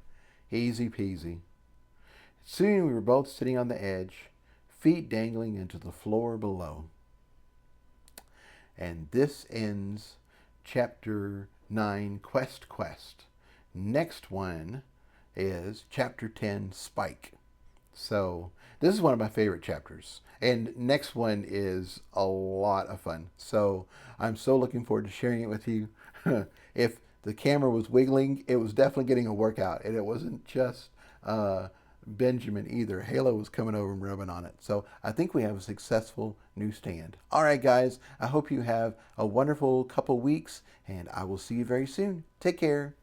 [SPEAKER 1] Easy peasy. Soon we were both sitting on the edge, feet dangling into the floor below. And this ends Chapter 9, Quest. Next one is Chapter 10, Spike. So this is one of my favorite chapters. And next one is a lot of fun. So I'm so looking forward to sharing it with you. If the camera was wiggling, it was definitely getting a workout. And it wasn't just Benjamin either. Halo was coming over and rubbing on it. So I think we have a successful new stand. All right, guys. I hope you have a wonderful couple weeks. And I will see you very soon. Take care.